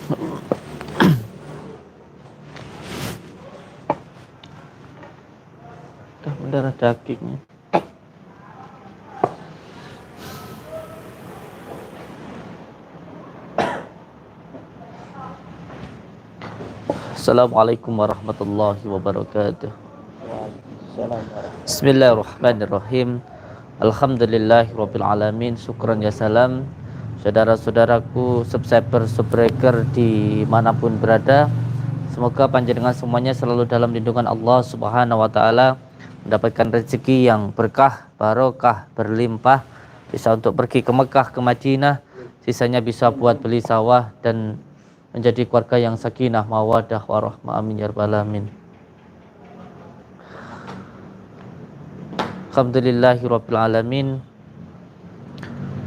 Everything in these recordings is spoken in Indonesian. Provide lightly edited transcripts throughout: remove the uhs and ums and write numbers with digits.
Udah mendarah dagingnya. Assalamualaikum warahmatullahi wabarakatuh. Bismillahirrahmanirrahim. Alhamdulillahirabbil alamin. Syukran ya salam. Saudara-saudaraku subscriber dimanapun berada, semoga panjenengan semuanya selalu dalam lindungan Allah Subhanahu wa taala, mendapatkan rezeki yang berkah, barokah, berlimpah, bisa untuk pergi ke Mekah, ke Madinah, sisanya bisa buat beli sawah dan menjadi keluarga yang sakinah, mawadah, warahmah, amin ya rabbal alamin. Alhamdulillahirabbil alamin.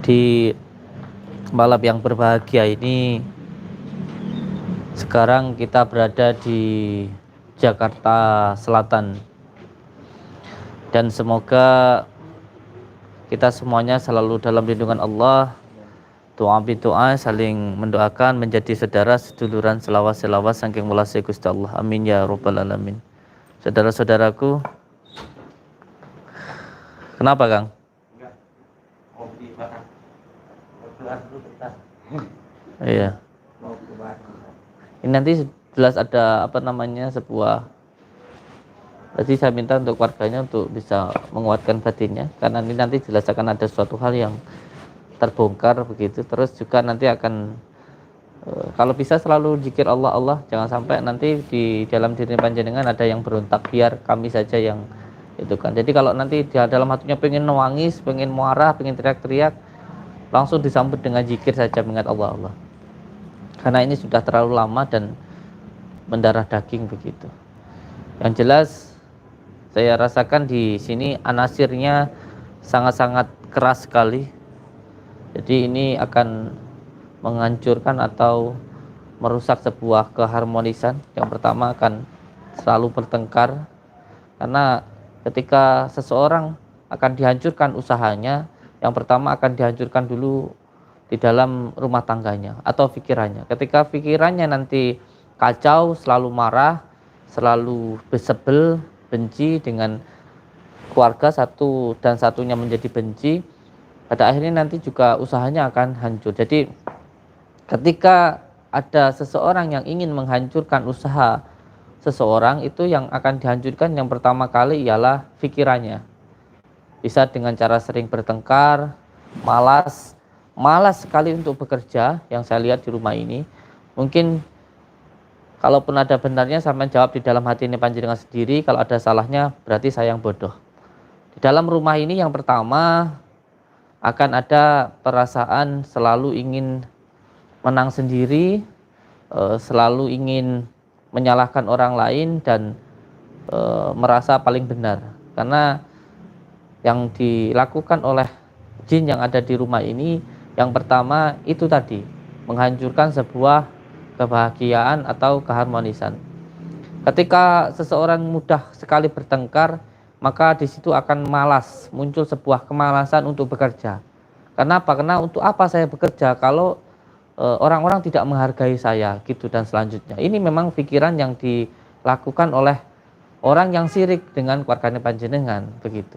Di malam yang berbahagia ini, sekarang kita berada di Jakarta Selatan, dan semoga kita semuanya selalu dalam lindungan Allah. Doa bidoa saling mendoakan, menjadi saudara seduluran, selawas saking welase Gusti Allah, amin ya rabbal alamin. Saudara-saudaraku, kenapa Kang? Iya. Ini nanti jelas ada sebuah. Jadi saya minta untuk keluarganya untuk bisa menguatkan batinnya, karena ini nanti jelas akan ada suatu hal yang terbongkar begitu. Terus juga nanti akan kalau bisa selalu zikir Allah Allah, jangan sampai nanti di dalam diri panjenengan ada yang berontak, biar kami saja yang itu kan. Jadi kalau nanti dia dalam hatinya pengen nangis, pengen marah, pengen teriak-teriak, langsung disambut dengan zikir saja, mengingat Allah Allah. Karena ini sudah terlalu lama dan mendarah daging begitu. Yang jelas saya rasakan di sini anasirnya sangat-sangat keras sekali. Jadi ini akan menghancurkan atau merusak sebuah keharmonisan. Yang pertama akan selalu bertengkar, karena ketika seseorang akan dihancurkan usahanya, yang pertama akan dihancurkan dulu di dalam rumah tangganya atau pikirannya. Ketika pikirannya nanti kacau, selalu marah, selalu sebel, benci dengan keluarga satu dan satunya menjadi benci, pada akhirnya nanti juga usahanya akan hancur. Jadi ketika ada seseorang yang ingin menghancurkan usaha seseorang, itu yang akan dihancurkan yang pertama kali ialah pikirannya. Bisa dengan cara sering bertengkar, malas sekali untuk bekerja, yang saya lihat di rumah ini. Mungkin kalaupun ada benarnya, sampai jawab di dalam hati ini panjenengan sendiri. Kalau ada salahnya, berarti saya yang bodoh. Di dalam rumah ini yang pertama akan ada perasaan selalu ingin menang sendiri, selalu ingin menyalahkan orang lain, dan merasa paling benar. Karena yang dilakukan oleh jin yang ada di rumah ini, yang pertama itu tadi, menghancurkan sebuah kebahagiaan atau keharmonisan. Ketika seseorang mudah sekali bertengkar, maka di situ akan malas, muncul sebuah kemalasan untuk bekerja. Kenapa? Karena untuk apa saya bekerja kalau orang-orang tidak menghargai saya, gitu dan selanjutnya. Ini memang pikiran yang dilakukan oleh orang yang syirik dengan keluarganya panjenengan, begitu.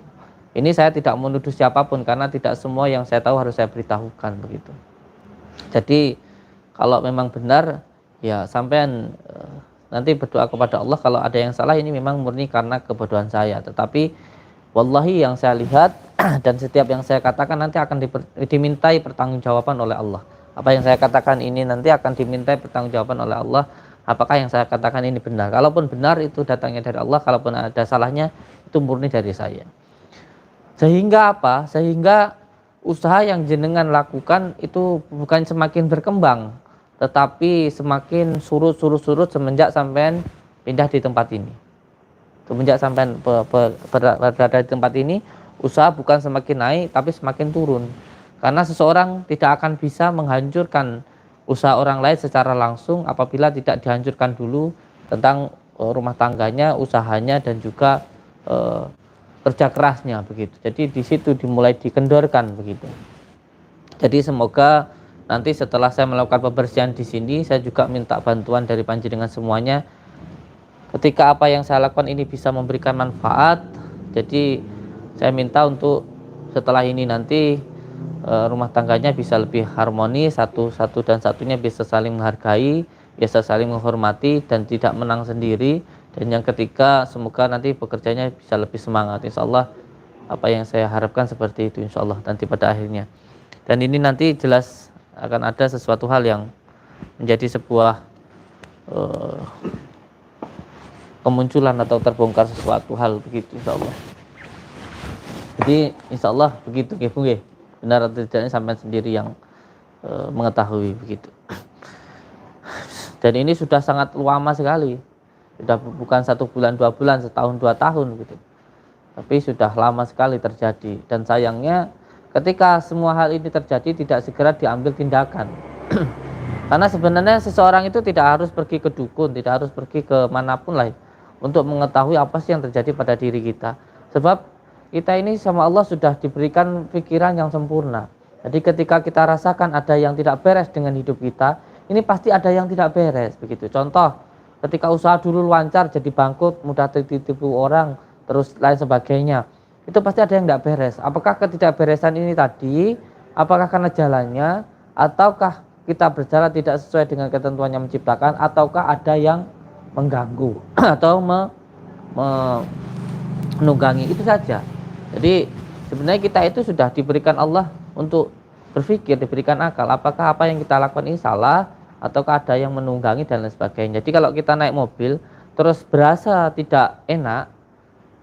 Ini saya tidak menuduh siapapun, karena tidak semua yang saya tahu harus saya beritahukan, begitu. Jadi kalau memang benar, ya sampean nanti berdoa kepada Allah. Kalau ada yang salah, ini memang murni karena kebodohan saya. Tetapi wallahi yang saya lihat dan setiap yang saya katakan nanti akan dimintai pertanggungjawaban oleh Allah. Apa yang saya katakan ini nanti akan dimintai pertanggungjawaban oleh Allah. Apakah yang saya katakan ini benar? Kalaupun benar, itu datangnya dari Allah. Kalaupun ada salahnya, itu murni dari saya. Sehingga apa? Sehingga usaha yang jenengan lakukan itu bukan semakin berkembang, tetapi semakin surut semenjak sampean pindah di tempat ini. Semenjak sampean berada di tempat ini, usaha bukan semakin naik, tapi semakin turun. Karena seseorang tidak akan bisa menghancurkan usaha orang lain secara langsung apabila tidak dihancurkan dulu tentang rumah tangganya, usahanya, dan juga kerja kerasnya, begitu. Jadi di situ dimulai dikendorkan, begitu. Jadi semoga nanti setelah saya melakukan pembersihan di sini, saya juga minta bantuan dari panjenengan semuanya. Ketika apa yang saya lakukan ini bisa memberikan manfaat, jadi saya minta untuk setelah ini nanti rumah tangganya bisa lebih harmonis, satu dan satunya bisa saling menghargai, bisa saling menghormati dan tidak menang sendiri. Dan yang ketiga, semoga nanti bekerjanya bisa lebih semangat. Insya Allah apa yang saya harapkan seperti itu, insya Allah nanti pada akhirnya. Dan ini nanti jelas akan ada sesuatu hal yang menjadi sebuah kemunculan atau terbongkar sesuatu hal begitu, insya Allah. Jadi insya Allah begitu, benar atau tidaknya sampai sendiri yang mengetahui begitu. Dan ini sudah sangat lama sekali. Sudah bukan 1 bulan, 2 bulan, setahun, 2 tahun gitu. Tapi sudah lama sekali terjadi. Dan sayangnya ketika semua hal ini terjadi tidak segera diambil tindakan. Karena sebenarnya seseorang itu tidak harus pergi ke dukun, tidak harus pergi ke manapun lah untuk mengetahui apa sih yang terjadi pada diri kita. Sebab kita ini sama Allah sudah diberikan pikiran yang sempurna. Jadi ketika kita rasakan ada yang tidak beres dengan hidup kita, ini pasti ada yang tidak beres begitu. Contoh, ketika usaha dulu lancar jadi bangkrut, mudah ditipu orang, terus lain sebagainya, itu pasti ada yang tidak beres. Apakah ketidakberesan ini tadi, apakah karena jalannya, ataukah kita berjalan tidak sesuai dengan ketentuan yang menciptakan, ataukah ada yang mengganggu atau menunggangi, itu saja. Jadi sebenarnya kita itu sudah diberikan Allah untuk berpikir, diberikan akal, apakah apa yang kita lakukan ini salah, ataukah ada yang menunggangi dan lain sebagainya. Jadi kalau kita naik mobil terus berasa tidak enak,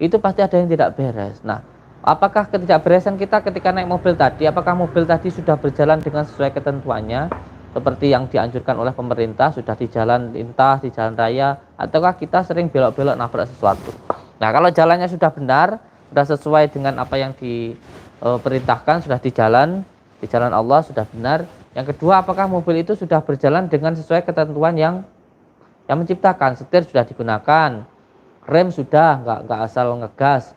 itu pasti ada yang tidak beres. Nah, apakah ketidakberesan kita ketika naik mobil tadi, apakah mobil tadi sudah berjalan dengan sesuai ketentuannya seperti yang dianjurkan oleh pemerintah, sudah di jalan lintas, di jalan raya, ataukah kita sering belok-belok nabrak sesuatu. Nah, kalau jalannya sudah benar, sudah sesuai dengan apa yang diperintahkan, sudah di jalan Allah sudah benar. Yang kedua, apakah mobil itu sudah berjalan dengan sesuai ketentuan yang menciptakan. Setir sudah digunakan, rem sudah, nggak asal ngegas,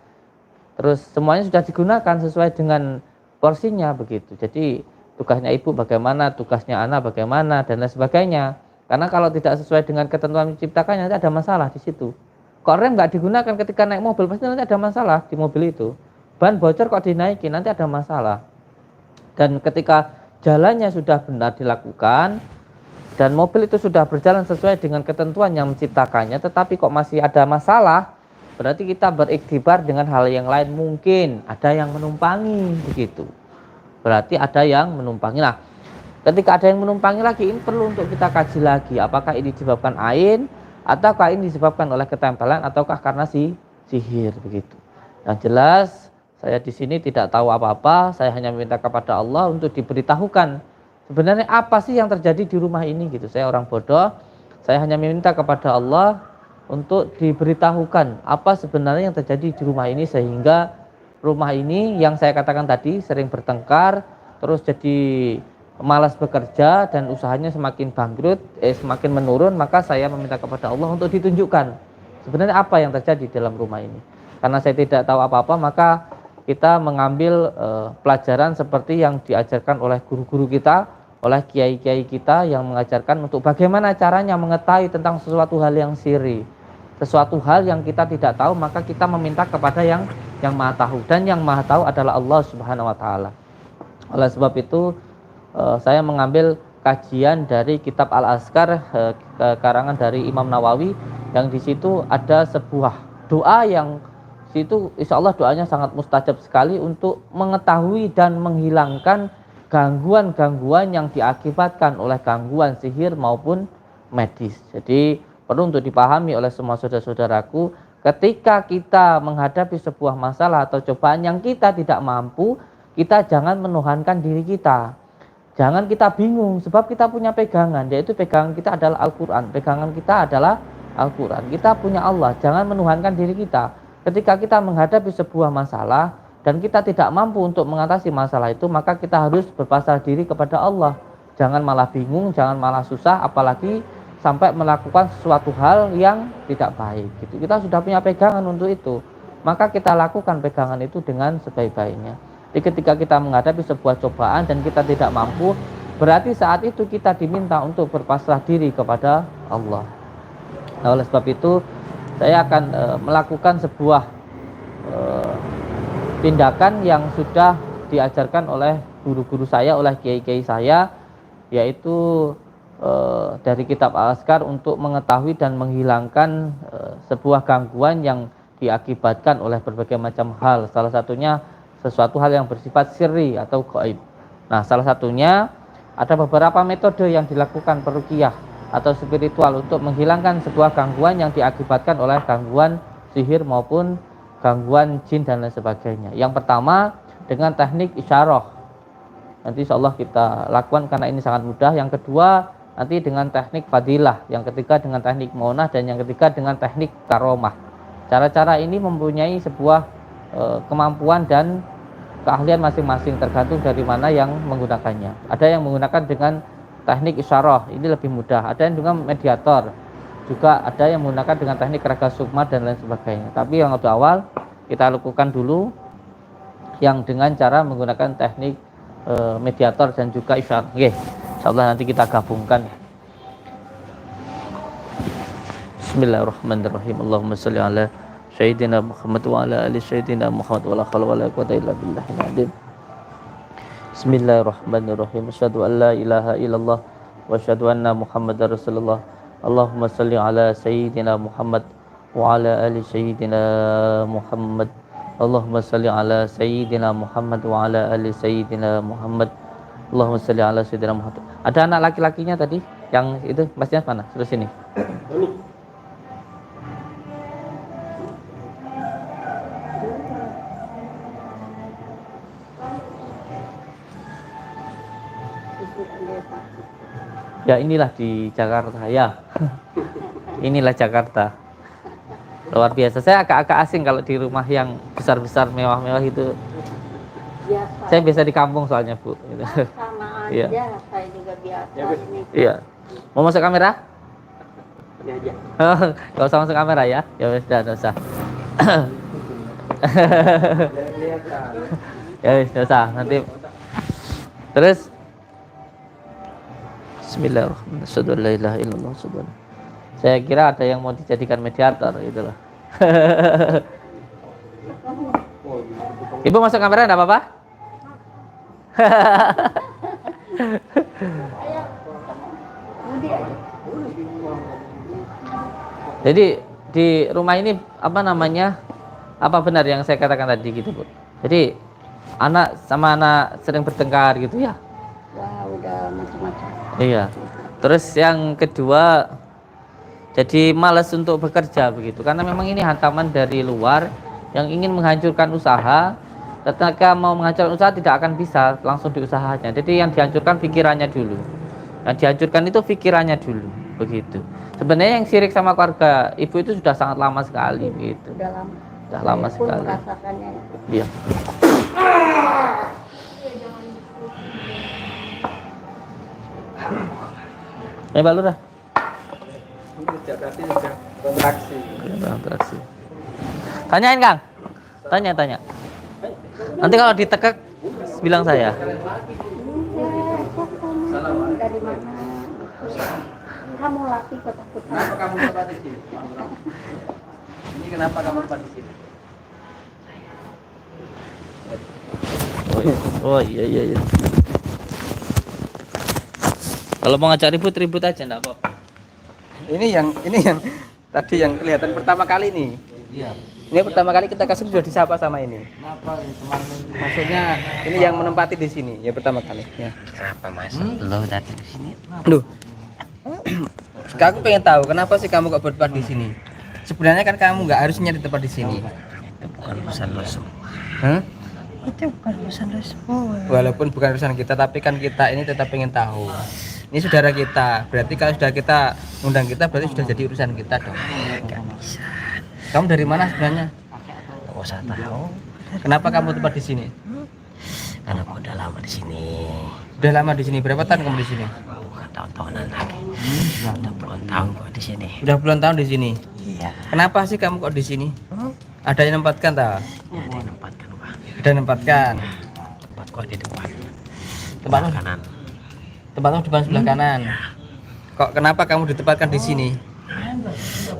terus semuanya sudah digunakan sesuai dengan porsinya begitu. Jadi tugasnya ibu bagaimana, tugasnya anak bagaimana, dan lain sebagainya. Karena kalau tidak sesuai dengan ketentuan menciptakan, nanti ada masalah di situ. Kok rem nggak digunakan ketika naik mobil, pasti nanti ada masalah di mobil itu. Ban bocor kok dinaikin, nanti ada masalah. Dan ketika jalannya sudah benar dilakukan dan mobil itu sudah berjalan sesuai dengan ketentuan yang menciptakannya, tetapi kok masih ada masalah, berarti kita beriktibar dengan hal yang lain, mungkin ada yang menumpangi begitu. Berarti ada yang menumpangi. Nah, ketika ada yang menumpangi lagi, ini perlu untuk kita kaji lagi, apakah ini disebabkan ain, ataukah ini disebabkan oleh ketempelan, ataukah karena sihir begitu. Yang jelas saya di sini tidak tahu apa-apa, saya hanya meminta kepada Allah untuk diberitahukan sebenarnya apa sih yang terjadi di rumah ini gitu. Saya orang bodoh, saya hanya meminta kepada Allah untuk diberitahukan apa sebenarnya yang terjadi di rumah ini, sehingga rumah ini yang saya katakan tadi sering bertengkar, terus jadi malas bekerja dan usahanya semakin bangkrut, semakin menurun. Maka saya meminta kepada Allah untuk ditunjukkan sebenarnya apa yang terjadi dalam rumah ini. Karena saya tidak tahu apa-apa, maka kita mengambil pelajaran seperti yang diajarkan oleh guru-guru kita, oleh kiai-kiai kita yang mengajarkan untuk bagaimana caranya mengetahui tentang sesuatu hal yang siri, sesuatu hal yang kita tidak tahu, maka kita meminta kepada yang maha tahu, dan yang maha tahu adalah Allah Subhanahu wa taala. Oleh sebab itu saya mengambil kajian dari kitab Al-Azkar karangan dari Imam Nawawi, yang di situ ada sebuah doa yang itu insya Allah doanya sangat mustajab sekali untuk mengetahui dan menghilangkan gangguan-gangguan yang diakibatkan oleh gangguan sihir maupun medis. Jadi perlu untuk dipahami oleh semua saudara-saudaraku, ketika kita menghadapi sebuah masalah atau cobaan yang kita tidak mampu, kita jangan menuhankan diri kita. Jangan kita bingung, sebab kita punya pegangan, yaitu pegangan kita adalah Al-Quran. Pegangan kita adalah Al-Quran. Kita punya Allah, jangan menuhankan diri kita. Ketika kita menghadapi sebuah masalah dan kita tidak mampu untuk mengatasi masalah itu, maka kita harus berpasrah diri kepada Allah. Jangan malah bingung, jangan malah susah, apalagi sampai melakukan sesuatu hal yang tidak baik. Gitu. Kita sudah punya pegangan untuk itu, maka kita lakukan pegangan itu dengan sebaik-baiknya. Jadi ketika kita menghadapi sebuah cobaan dan kita tidak mampu, berarti saat itu kita diminta untuk berpasrah diri kepada Allah. Nah, oleh sebab itu saya akan melakukan sebuah tindakan yang sudah diajarkan oleh guru-guru saya, oleh kiai-kiai saya, yaitu dari kitab Al-Azkar untuk mengetahui dan menghilangkan sebuah gangguan yang diakibatkan oleh berbagai macam hal. Salah satunya sesuatu hal yang bersifat sirri atau gaib. Nah, salah satunya ada beberapa metode yang dilakukan peruqyah atau spiritual untuk menghilangkan sebuah gangguan yang diakibatkan oleh gangguan sihir maupun gangguan jin dan lain sebagainya. Yang pertama dengan teknik isyarah. Nanti insya Allah kita lakukan karena ini sangat mudah. Yang kedua nanti dengan teknik fadilah. Yang ketiga dengan teknik maunah. Dan yang ketiga dengan teknik karomah. Cara-cara ini mempunyai sebuah kemampuan dan keahlian masing-masing tergantung dari mana yang menggunakannya. Ada yang menggunakan dengan teknik isyarah, ini lebih mudah. Ada yang dengan mediator, juga ada yang menggunakan dengan teknik raga sukma dan lain sebagainya. Tapi yang lebih awal kita lakukan dulu yang dengan cara menggunakan teknik mediator dan juga isyarah. Oke, insyaallah nanti kita gabungkan. Bismillahirrahmanirrahim. Allahumma shalli ala Sayyidina Muhammad wa ala ali Sayyidina Muhammad wa la hawla wa la quwwata illa billahil azim. Bismillahirrahmanirrahim. Asyhadu an la ilaha illallah wa asyhadu anna Muhammadar Rasulullah. Allahumma shalli ala Sayyidina Muhammad wa ala ali Sayyidina Muhammad. Allahumma shalli ala Sayyidina Muhammad wa ala ali Sayyidina Muhammad. Allahumma shalli ala Sayyidina Muhammad. Ada anak laki-lakinya tadi yang itu masnya mana? Terus sini. Ya inilah di Jakarta ya. Inilah Jakarta. Luar biasa. Saya agak-agak asing kalau di rumah yang besar-besar mewah-mewah itu. Biasa. Saya biasa di kampung soalnya, Bu. Gitu. Sama aja, Iya. saya juga biasa Ya, ini. iya. Mau masuk kamera? Ini aja. Gak usah masuk kamera ya. Ya sudah, enggak usah. Ya wis, enggak usah. Nanti terus Bismillahirrahmanirrahim. La ilaha illallah subhanallah. Saya kira ada yang mau dijadikan mediator gitu loh. Ibu masuk kamera enggak apa-apa? Jadi di rumah ini apa namanya? Apa benar yang saya katakan tadi gitu, Bu? Jadi anak sama anak sering bertengkar gitu ya? Wah, udah macam-macam. Iya. Terus yang kedua jadi malas untuk bekerja begitu karena memang ini hantaman dari luar yang ingin menghancurkan usaha. Ketika mau menghancurkan usaha tidak akan bisa langsung di usahanya. Jadi yang dihancurkan pikirannya dulu. Yang dihancurkan itu pikirannya dulu begitu. Sebenarnya yang sirik sama keluarga ibu itu sudah sangat lama sekali begitu. Udah lama. Sudah lama Saya pun sekali. merasakannya. Iya. Pak Lurah. Berarti sudah kontraksi. Kontraksi. Tanyain Kang. Tanya. Nanti kalau ditekek bilang saya. Dari mana? Kamu laki ketakutan. Kenapa kamu dapat di sini? Ini kenapa kamu dapat di sini? Oh iya. Kalau mau ngajak ribut aja enggak apa-apa. Ini yang tadi yang kelihatan pertama kali nih. Iya. Ini pertama kali kita kasih sudah disapa sama ini. Kenapa maksudnya Ini yang menempati di sini ya pertama kali. Ya. Kenapa mas? Lo datang di sini? Loh. Aku pengen tahu kenapa sih kamu kok bertempat di sini? Sebenarnya kan kamu nggak harusnya di tempat di sini. Itu bukan urusan lo semua. Hah? Itu bukan urusan lo semua. Walaupun bukan urusan kita, tapi kan kita ini tetap pengen tahu. Ini saudara kita. Berarti kalau sudah kita undang kita, berarti sudah jadi urusan kita dong. Gak bisa. Kamu dari mana sebenarnya? Gak usah tahu. Kenapa kamu tempat di sini? Karena aku udah lama di sini. Udah lama di sini. Berapa tahun kamu di sini? Bukan tahun-tahunan lagi. Udah puluhan tahun kok di sini. Udah puluhan tahun di sini. Iya. Kenapa sih kamu kok di sini? Ada yang nempatkan tak? Ya ada yang nempatkan bang. Ada yang nempatkan. Tempat kok di depan. Tempat Kanan. Tempatmu depan sebelah kanan. Kok kenapa kamu ditempatkan di sini?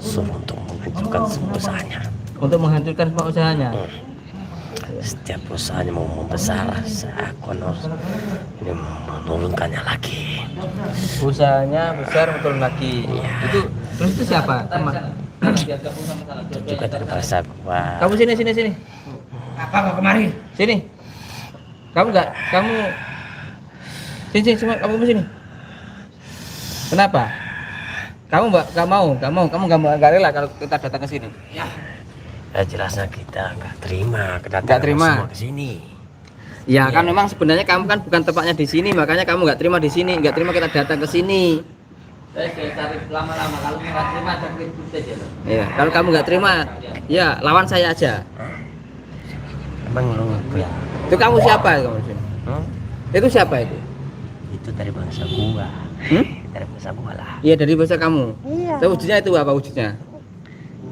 Suruh untuk menghancurkan semua usahanya. Untuk menghancurkan semua usahanya. Setiap usahanya mau membesar, aku harus ini menurunkannya lagi. Usahanya besar betul lagi. Itu terus itu siapa? Teman. Itu juga dari bahasa gua. Kamu sini. Apa kok kemari? Sini. Kamu sini semua kamu sini. Kenapa? Kamu nggak rela kalau kita datang ke sini. Ya jelasnya kita nggak terima Nggak kedatangan terima. semua ke sini. Ya kan memang sebenarnya kamu kan bukan tempatnya di sini, makanya kamu nggak terima di sini, nggak terima kita datang ke sini. Cari lama-lama, kalau nggak terima jangan ribut aja loh. Ya, kalau kamu nggak terima, ya lawan saya aja. Emang lu ya? Itu kamu siapa kamu di sini? Itu siapa itu? Itu dari bangsa gua. Dari bangsa gua lah. Iya dari bahasa kamu. Iya. So, wujudnya itu apa wujudnya?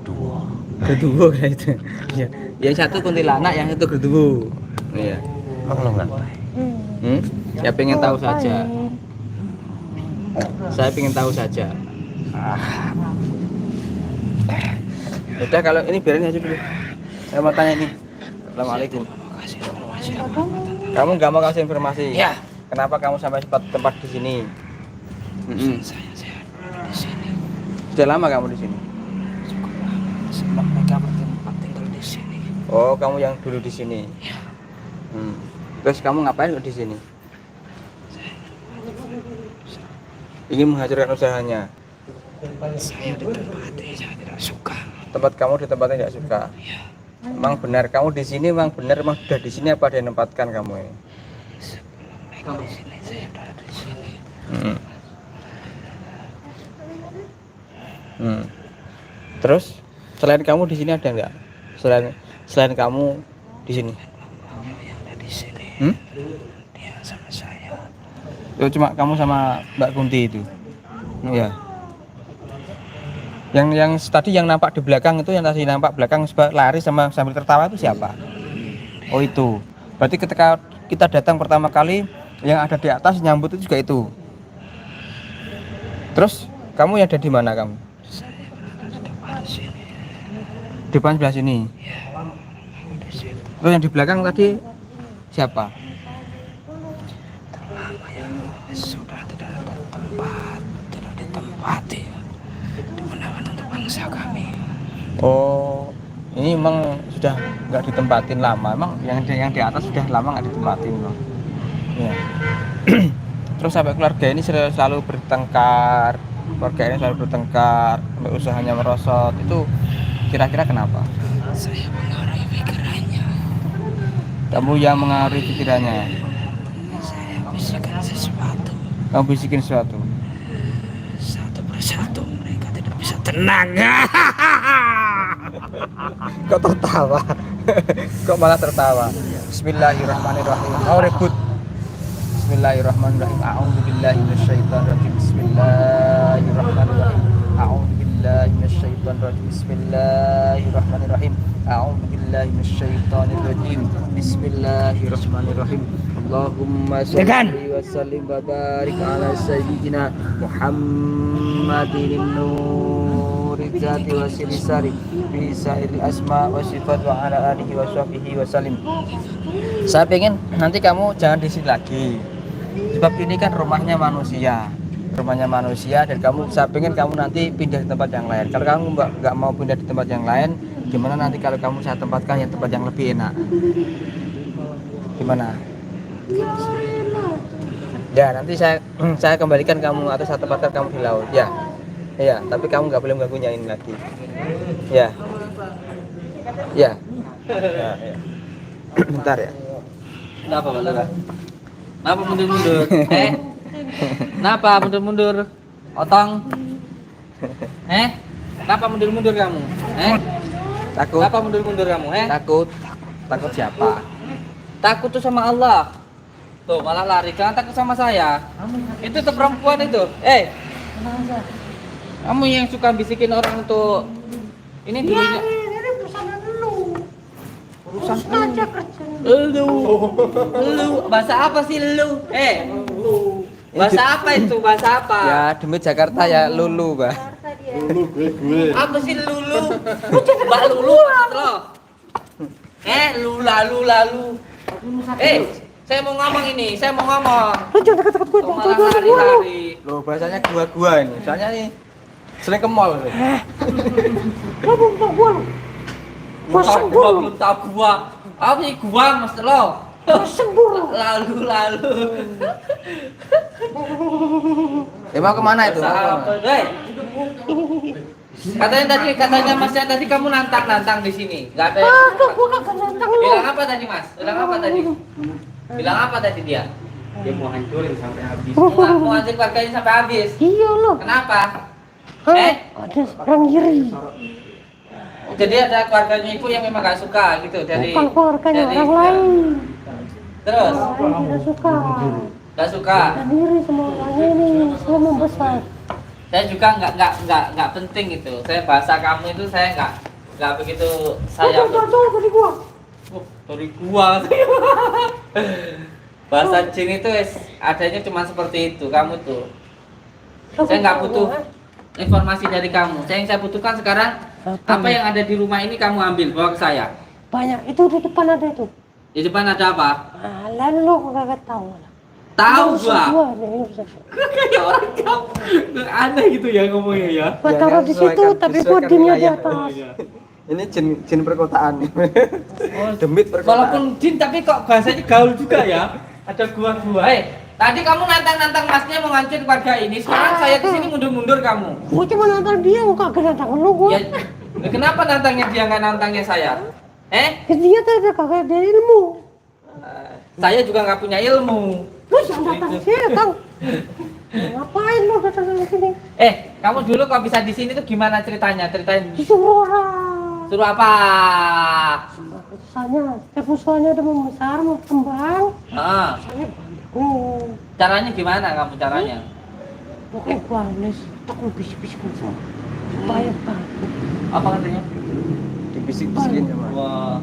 Duo. Gerduwo kayak itu. Iya. Yang satu kuntilanak, yang satu gerduwo. Iya. Emang lu ngapain? Ya pengen tahu saja. Saya pengen tahu saja. Udah kalau ini biarin aja dulu. Saya mau tanya ini. Assalamualaikum. Kamu nggak mau kasih informasi? Ya. Kenapa kamu sampai tempat di sini? Saya di sini. Sudah lama kamu di sini? Sebelum mereka bertempat tinggal di sini. Oh, kamu yang dulu di sini. Terus kamu ngapain kok di sini? Ingin menghancurkan usahanya. Saya ditempati, saya tidak suka. Tempat kamu di tempatnya tidak suka. Emang benar kamu di sini? Emang sudah di sini apa ada yang menempatkan kamu ini? Mereka di sini, saya sudah ada di sini. Terus selain kamu di sini ada nggak? Selain kamu di sini? Kamu yang ada di sini. Dia sama saya. Oh, cuma kamu sama Mbak Kunti itu? Iya. Yang tadi yang nampak di belakang itu, yang tadi nampak belakang lari sambil tertawa itu siapa? Oh itu. Berarti ketika kita datang pertama kali yang ada di atas nyambut itu juga itu. Terus kamu yang ada di mana kamu? Saya berada di depan sini. Depan sebelah sini. Di sini. Terus yang di belakang tadi siapa? Sudah tidak ada tempat, tidak ditempati. Dimenangkan untuk bangsa kami. Oh, ini memang sudah nggak ditempatin lama. Emang yang di atas sudah lama nggak ditempatin loh. Iya. Terus sampai keluarga ini selalu bertengkar, sampai usahanya merosot. Itu kira-kira kenapa? Saya mengaruhi pikirannya. Kamu yang mengaruhi pikirannya. Saya bisikan sesuatu. Kamu bisikin sesuatu. Satu persatu mereka tidak bisa tenang. Kok tertawa? Kok malah tertawa? Bismillahirrahmanirrahim. Mau ribut? Bismillahirrahmanirrahim. A'udzubillahi minasyaitonirrajim. Bismillahirrahmanirrahim. A'udzubillahi minasyaitonirrajim. Bismillahirrahmanirrahim. A'udzubillahi minasyaitonirrajim. Bismillahirrahmanirrahim. Allahumma shalli wa sallim wa barik ala sayyidina Muhammadin nuril zati wa silisari bi sa'iril asma wa sifat wa ala alihi wa sahbihi wa salim. Saya pengen nanti kamu jangan di sini lagi. Sebab ini kan rumahnya manusia. Dan saya pengen kamu nanti pindah di tempat yang lain. Kalau kamu nggak mau pindah di tempat yang lain, gimana nanti kalau kamu saya tempatkan yang tempat yang lebih enak? Gimana? Ya nanti saya kembalikan kamu atau saya tempatkan kamu di laut. Ya, iya. Tapi kamu nggak boleh mengganggunya ini lagi. Ya, ya. Bentar ya. Kenapa Pak? Kenapa mundur-mundur? Kenapa mundur-mundur? Otong? Kenapa mundur-mundur kamu? Takut. Kenapa mundur-mundur kamu? Takut siapa? Takut tuh sama Allah. Tuh malah lari, jangan takut sama saya. Itu tuh perempuan itu. Kamu yang suka bisikin orang untuk ini dulunya. Ini urusan lu. Urusan Aja kerja. lu. Bahasa apa sih lu? Bahasa apa itu? Bahasa apa? Ya, demi Jakarta ya lulu, Mbak. Jakarta dia. Apa sih lulu? Mbak Lulu maksud lo? Lalu. Saya mau ngomong ini, saya mau ngomong. Jangan dekat-dekat gue, Kok malah lari-lari. Loh, bahasanya gua ini. Soalnya nih sering ke mall. Lo bukan gue lo. Pasang Gua gue. belum tahu gua. Apa sih gua maksud lo? Pasang gue. Lalu. Ya mau kemana itu? Apa, Dek? Katanya masnya tadi kamu nantang di sini. Enggak ada. Kagak, gue kagak nantang lo. Bilang apa tadi, Mas? Bilang apa tadi dia? Dia mau hancurin sampai habis. Mau ajak keluarganya sampai habis. Iya lo. Kenapa? Hah? Ada orang iri. Jadi ada keluarganya ibu yang memang gak suka gitu dari Bukan keluarganya dari- orang lain. Terus Orang lain tidak suka. gak suka. Dan diri semua orang ini semua membesar. Saya juga nggak penting itu. Saya bahasa kamu itu saya nggak begitu saya. Tuh, tadi gua. Dari gua. Bahasa jin itu adanya cuma seperti itu. Kamu tuh. Saya nggak butuh informasi dari kamu. Yang saya butuhkan sekarang apa yang ada di rumah ini kamu ambil bawa ke saya. Banyak itu di depan ada itu. Di depan ada apa? Lalu lo kagak tahu. Tahu Nggak usah gua. ini usah. Kayak orang kamu aneh gitu ya ngomongnya ya. Gua Ya, taruh kan, di situ sesuaikan- tapi gua sesuaikan dimnya di wilayah. atas. Ini jin perkotaan. Demit perkotaan. Walaupun jin tapi kok bahasanya gaul juga ya. Ada gua. Tadi kamu nantang masnya mau ngancurin keluarga ini. Sekarang saya di sini mundur-mundur kamu. Gua cuma nantang dia, gua kagak nantang lu gua. Ya, kenapa nantangnya dia nggak nantangnya saya? Dia tadi kagak ada ilmu. Saya juga nggak punya ilmu. Lu jangan datang sini, Kang. Ngapain lu datang ke sini? Kamu dulu kok bisa di sini tuh gimana ceritanya? Ceritain. Disuruh orang. Suruh apa? Misalnya, setiap musuhnya udah membesar, mau kembang, Ah, saya bantu. caranya gimana kamu caranya? Pokoknya gua les, aku bisik-bisikin semua. Supaya bantu. Apa katanya? Dibisik-bisikin sama. Wah.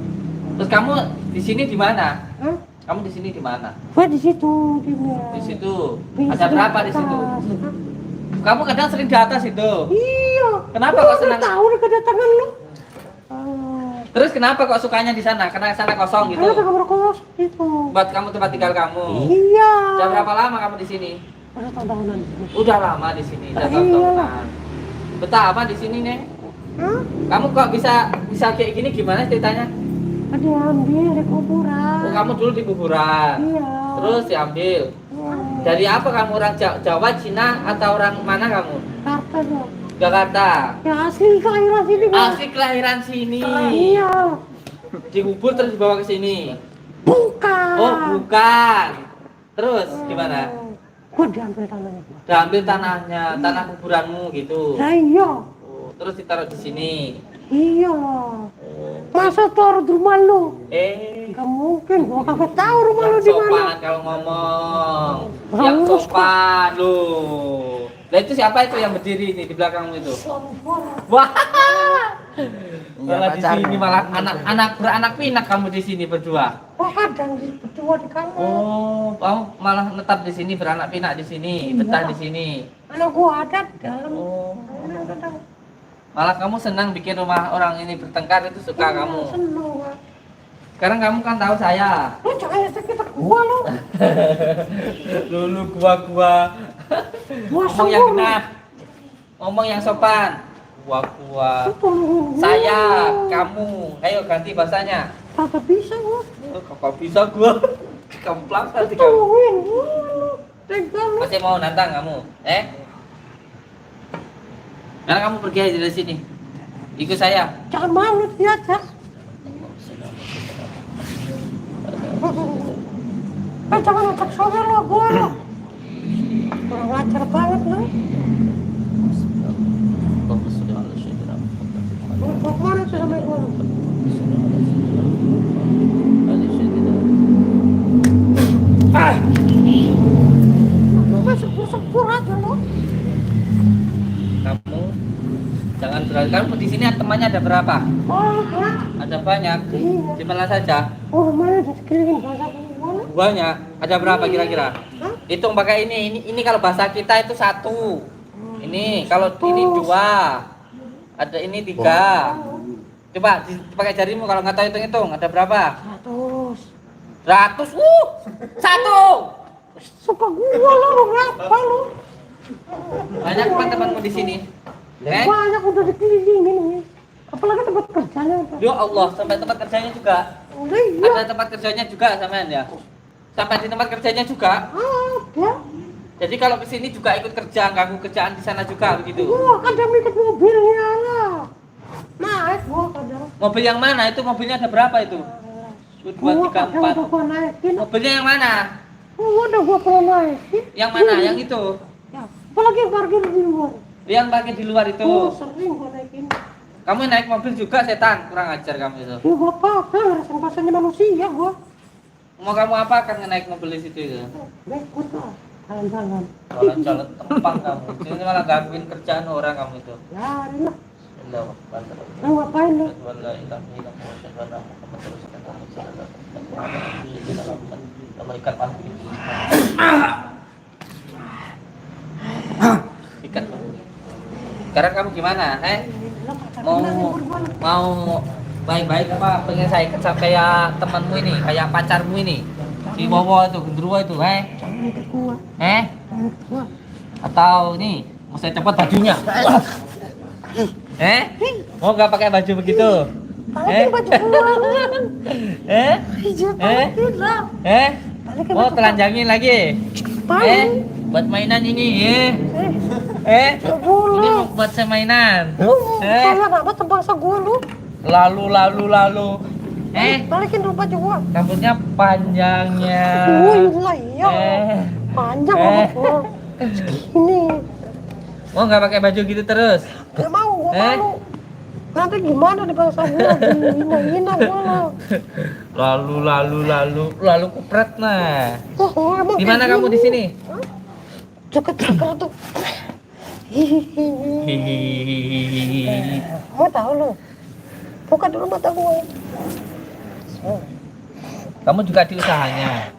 Terus kamu di sini di mana? Hah? Kamu di sini di mana? Gua di situ, di Di situ. Ada berapa di situ? Kamu kadang sering di atas itu. Iya. Kenapa Gua kok senang? nggak tahu nih kedatangan lu. Terus kenapa kok sukanya di sana? Karena sana kosong gitu. Karena ada kamar kos itu. Buat kamu tempat tinggal kamu. Iya. Udah berapa lama kamu di sini? Ada tahunan di sini. Udah lama di sini. Udah Iya. tahun-tahunan. Betah apa di sini nih? Hah? Kamu kok bisa kayak gini gimana ceritanya? Ada ambil di kuburan. Oh, kamu dulu di kuburan. Iya. Terus diambil. Iya. Dari apa kamu orang Jawa, Cina atau orang mana kamu? Jakarta tuh. Jakarta. Ya asli kelahiran sini gua. Asli kelahiran sini. Iya. Dikubur terus dibawa ke sini. Bukan. Oh, bukan. Terus gimana? Gua diambil tanahnya. Diambil tanahnya, tanah kuburanmu gitu. Nah iya. Oh, terus ditaruh di sini. Iya. Oh. Masa taruh di rumah lu? Gak mungkin, gua kagak tahu rumah lu Yang di mana. sopan kalau ngomong. Bang, Yang lu sopan loh. Lah itu siapa itu yang berdiri ini di belakangmu itu? Suami gua. Wah. Iya, Malah di pacarnya. sini malah anak beranak pinak kamu di sini berdua. Wah kadang di berdua di kamar. Oh, kamu malah netap di sini beranak pinak di sini, Iya. betah di sini. Mana gua ada di dalam. Oh. Ada. Malah kamu senang bikin rumah orang ini bertengkar itu suka kamu. Seneng gua. Sekarang kamu kan tahu saya. Lu jangan sekitar gua lu. Lulu gua. Gua Ngomong yang sembur. benar. Ngomong yang sopan. Gua. Tolongin gua. Saya, kamu. Ayo ganti bahasanya. Kagak bisa gua. Oh, kok bisa gua? Kemplang nanti kamu. Tolongin gua. Tega lu. Masih mau nantang kamu? Sekarang kamu pergi aja dari sini. Ikut saya. Jangan malu dia aja. Jangan otak sober lo gua lo. Kurang ajar banget lo. Lu mau kemana sih sama gua? Lu sepur aja lo. Kamu jangan berani. Kamu di sini temannya ada berapa? Oh, ya. Ada banyak. Di mana saja? Oh, mana di sekeliling bahasa gua lo? Banyak. Ada berapa kira-kira? Hah? Hitung pakai ini kalau bahasa kita itu 1. Ini kalau ini 2. Ada ini 3. Coba pakai jarimu kalau nggak tahu hitung-hitung ada berapa? 100. 1. Suka gua lu ngapa lu? Banyak teman-temanmu di sini. Banyak udah dikelilingin nih. Apalagi tempat kerjanya. Ya Allah, sampai tempat kerjanya juga. Udah iya. Ada tempat kerjanya juga sampean ya? Sampai di tempat kerjanya juga. Ada. Jadi kalau ke sini juga ikut kerja, ganggu kerjaan di sana juga begitu. Gua kadang ikut mobilnya lah. Naik gua kadang. Mobil yang mana? Itu mobilnya ada berapa itu? 2, 3, Kadang 4. udah gua naikin. Mobilnya yang mana? Udah gua pernah naikin. Yang mana? Yang itu? Ya, apalagi yang parkir di luar. Yang parkir di luar itu. Sering gua naikin. Kamu naik mobil juga setan, kurang ajar kamu itu. Ya gua apa-apa, ngerasain bahasanya manusia gua. Mau kamu apa kan naik mobil di situ itu? Ikut lah, jalan-jalan. Jalan-jalan tempang kamu. Ini malah gangguin kerjaan orang kamu itu. Ya, lah. Allah Akbar. Lu ngapain lu? Wala ilaha illallah wa syahada Muhammad rasulullah. Ikat panti. Ikat. Sekarang kamu gimana? Mau baik-baik apa pengen saya ikat kayak temanmu ini, kayak pacarmu ini? Si Wowo itu, gendruwo itu, Jangan ikut gua. Jangan ikut gua. Atau ini, mau saya copot bajunya? Mau nggak pakai baju begitu? Balikin baju gua. Iya, balikin lah. Balikin Mau baju telanjangin lagi? Balik. Buat mainan ini, Nggak ini boleh. mau buat saya mainan. Kalian apa tebangsa gua lu? Lalu. Balikin dulu baju gua. Rambutnya panjangnya. Iya. Panjang rambut gua. Segini. Mau nggak pakai baju gitu terus? Gak mau, gua malu. Nanti gimana di bangsa gua? Dihina-hina gua lah. Lalu kupret nah. Emang Di mana kayak kamu gini? di sini? Deket-deket tuh. Mau tahu lu? Buka dulu mata gua. Kamu juga di usahanya.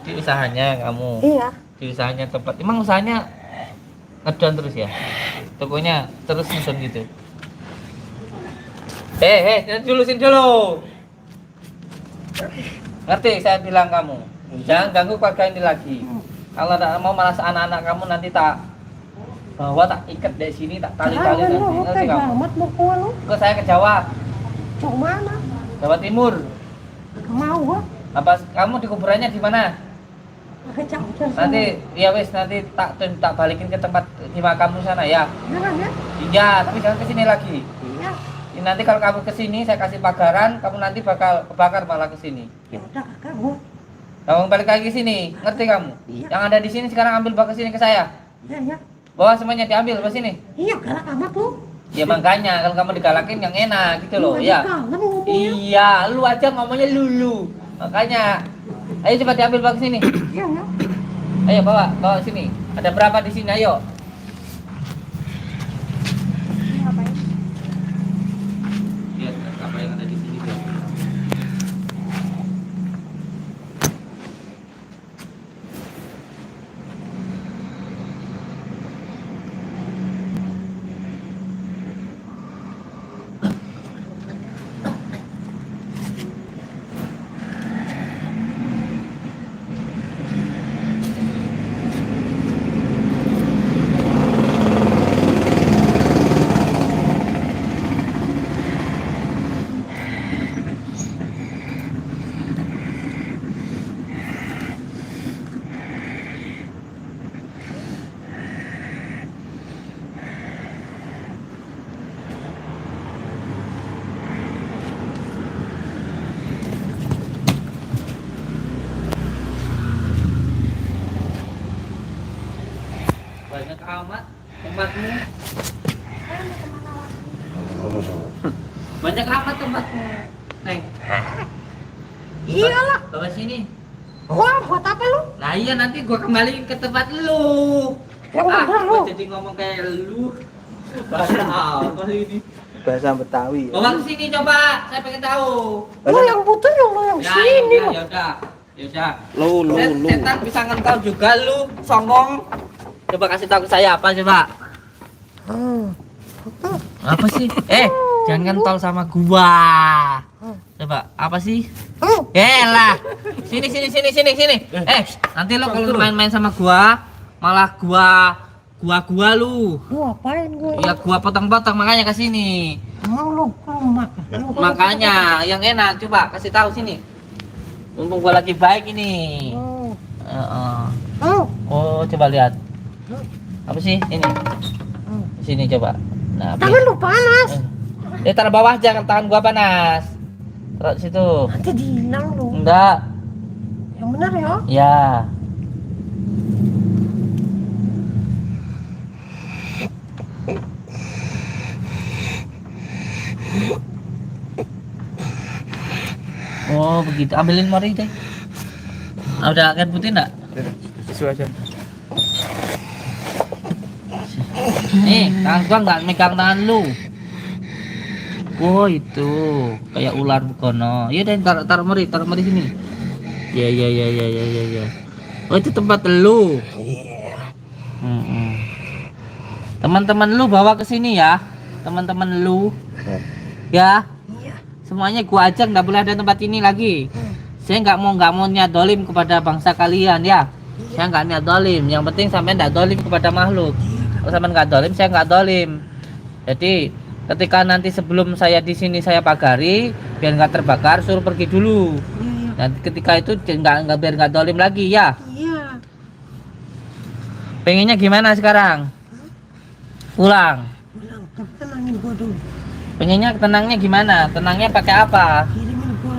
Di usahanya kamu. Iya. Di usahanya tempat. Emang usahanya ngedon terus ya? Tokonya terus ngedon gitu. Sini dulu. Ngerti saya bilang kamu. Jangan ganggu keluarga ini lagi. Kalau tidak mau malas anak-anak kamu nanti tak bawa tak ikat dari sini tak tali-tali nanti. Ngerti kamu? Amat mau gua lu. Ke saya ke Jawa, Cok mana? Jawa Timur. Gak mau gua. Apa kamu di kuburannya di mana? Jauh-jauh. Nanti ya wis nanti tak balikin ke tempat di makammu sana ya. Jangan ya? Iya, tapi jangan ke sini lagi. Iya. Ini nanti kalau kamu ke sini saya kasih pagaran, kamu nanti bakal kebakar malah ke sini. Ya udah kakak gua. Kamu balik lagi ke sini, ngerti kamu? Iya. Yang ada di sini sekarang ambil bawa ke sini ke saya. Iya. Bawa semuanya diambil ke sini. Iya, galak amat lu. Ya makanya kalau kamu digalakin yang enak gitu loh, ya. Kangen ngomongnya. Iya, lu aja ngomongnya lulu. Makanya, ayo coba diambil bawa ke sini. Iya ya. Ayo bawa sini. Ada berapa di sini? Ayo. Lihat apa yang ada di sini tuh. Banyak amat tempatmu. Banyak amat tempatmu. Neng. Iyalah. Bawa sini. Wah, buat apa lu? Nah iya nanti gua kembaliin ke tempat lu. Ya udah lu. Gua jadi ngomong kayak lu. Bahasa apa ini? Bahasa Betawi. Bawa ke sini coba, saya pengen tahu. Lu yang butuh yang lu yang Ya, sini ya, lu. ya udah. Ya udah. Lu. Setan bisa ngentau juga lu, songong. Coba kasih tahu ke saya apa coba? Apa sih? Jangan ngentol sama gua. Coba, apa sih? Lah. Sini. Nanti lo kalau main-main sama gua, malah gua lu. Lu apain gue? Ya gua potong-potong makanya ke sini. Emang lu makan? Makanya yang enak coba kasih tahu sini. Mumpung gua lagi baik ini. Oh, coba lihat. Apa sih ini? Sini coba. Nah, Tangan lu panas. taruh bawah jangan tangan gua panas. Taruh situ. Nanti dihilang lu. Enggak. Yang benar ya? Ya. Oh begitu, ambilin mari deh. Udah akan putih enggak? Tisu aja. Nih, tangan gua nggak megang tangan lu. Oh itu kayak ular bukono. Iya deh, taruh mari sini. Ya. Oh itu tempat lu. Teman-teman lu bawa ke sini ya. Teman-teman lu. Ya. Semuanya gua ajak, nggak boleh ada tempat ini lagi. Saya nggak mau niat dolim kepada bangsa kalian ya. Saya nggak niat dolim. Yang penting sampai nggak dolim kepada makhluk. Kalau sampai nggak dolim, saya nggak dolim. Jadi ketika nanti sebelum saya di sini saya pagari, biar nggak terbakar, suruh pergi dulu. Dan ketika itu nggak biar nggak dolim lagi ya. Iya. Pengennya gimana sekarang? Pulang. Tenangin gua dulu. Pengennya tenangnya gimana? Tenangnya pakai apa? Kirimin gua.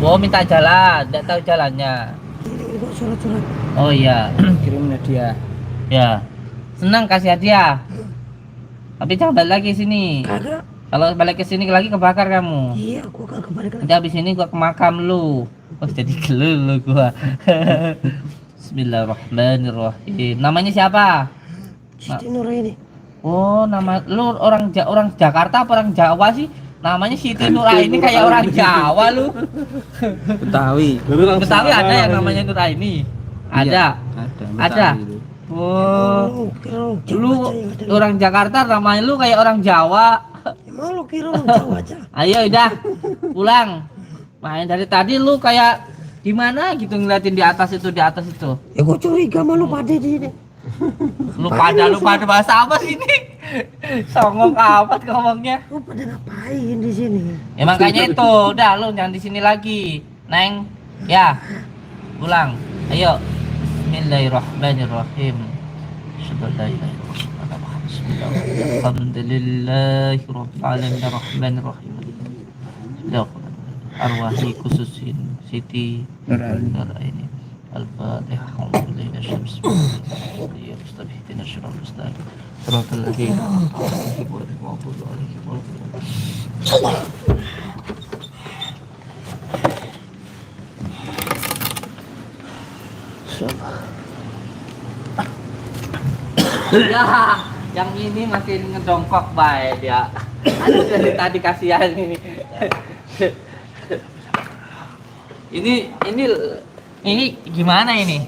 Oh minta jalan, tidak tahu jalannya. Kirimin gua surat-surat. Oh iya, Kirim hadiah. ya. Senang kasih hadiah. Tapi jangan balik lagi sini. Kagak. Kalau balik ke sini lagi kebakar kamu. Iya, gua kagak balik lagi. Nanti habis ini gua ke makam lu. Oh jadi gelo lu gua. Bismillahirrahmanirrahim. Namanya siapa? Siti Nuraini. Oh, nama lu orang Jakarta apa orang Jawa sih? Namanya Siti Nuraini kayak orang Jawa lu. Betawi. Betawi ada yang namanya Nuraini. Ada. Ada. Oh, lu orang Jakarta namanya lu kayak orang Jawa. Emang lu kira orang Jawa aja? Ayo udah pulang. Main dari tadi lu kayak gimana gitu ngeliatin di atas itu. Ya gua curiga sama lu pada di sini. Lu pada bahasa apa sih ini? Songong amat ngomongnya. Lu pada ngapain di sini? Ya makanya itu, udah lu jangan di sini lagi. Neng, ya. Pulang. Ayo. Bismillahirrahmanirrahim. Alhamdulillahirabbil alamin arrahmanirrahim. Arwahi khususin Siti Nuraini. Al-Fatihah. Alhamdulillah syams. Ya mustabihdina syirral mustaqim. Shiratal ladzina an'amta Ya, yang ini masih ngedongkok baik ya. Aduh dari tadi kasihan ini. Ini gimana ini?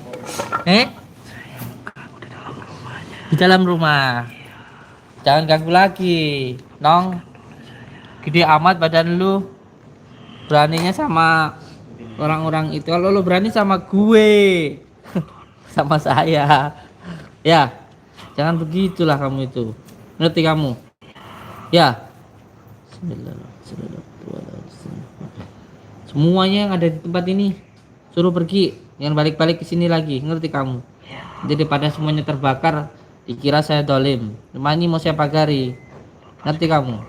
Di dalam rumah. Jangan ganggu lagi, Nong. Gede amat badan lu. Beraninya sama orang-orang itu. Kalau lu berani sama gue, sama saya. Ya. Jangan begitulah kamu itu. Ngerti kamu? Ya. Semuanya yang ada di tempat ini suruh pergi, jangan balik-balik ke sini lagi. Ngerti kamu? Jadi pada semuanya terbakar, dikira saya dolim. Rumah ini mau saya pagari. Ngerti kamu?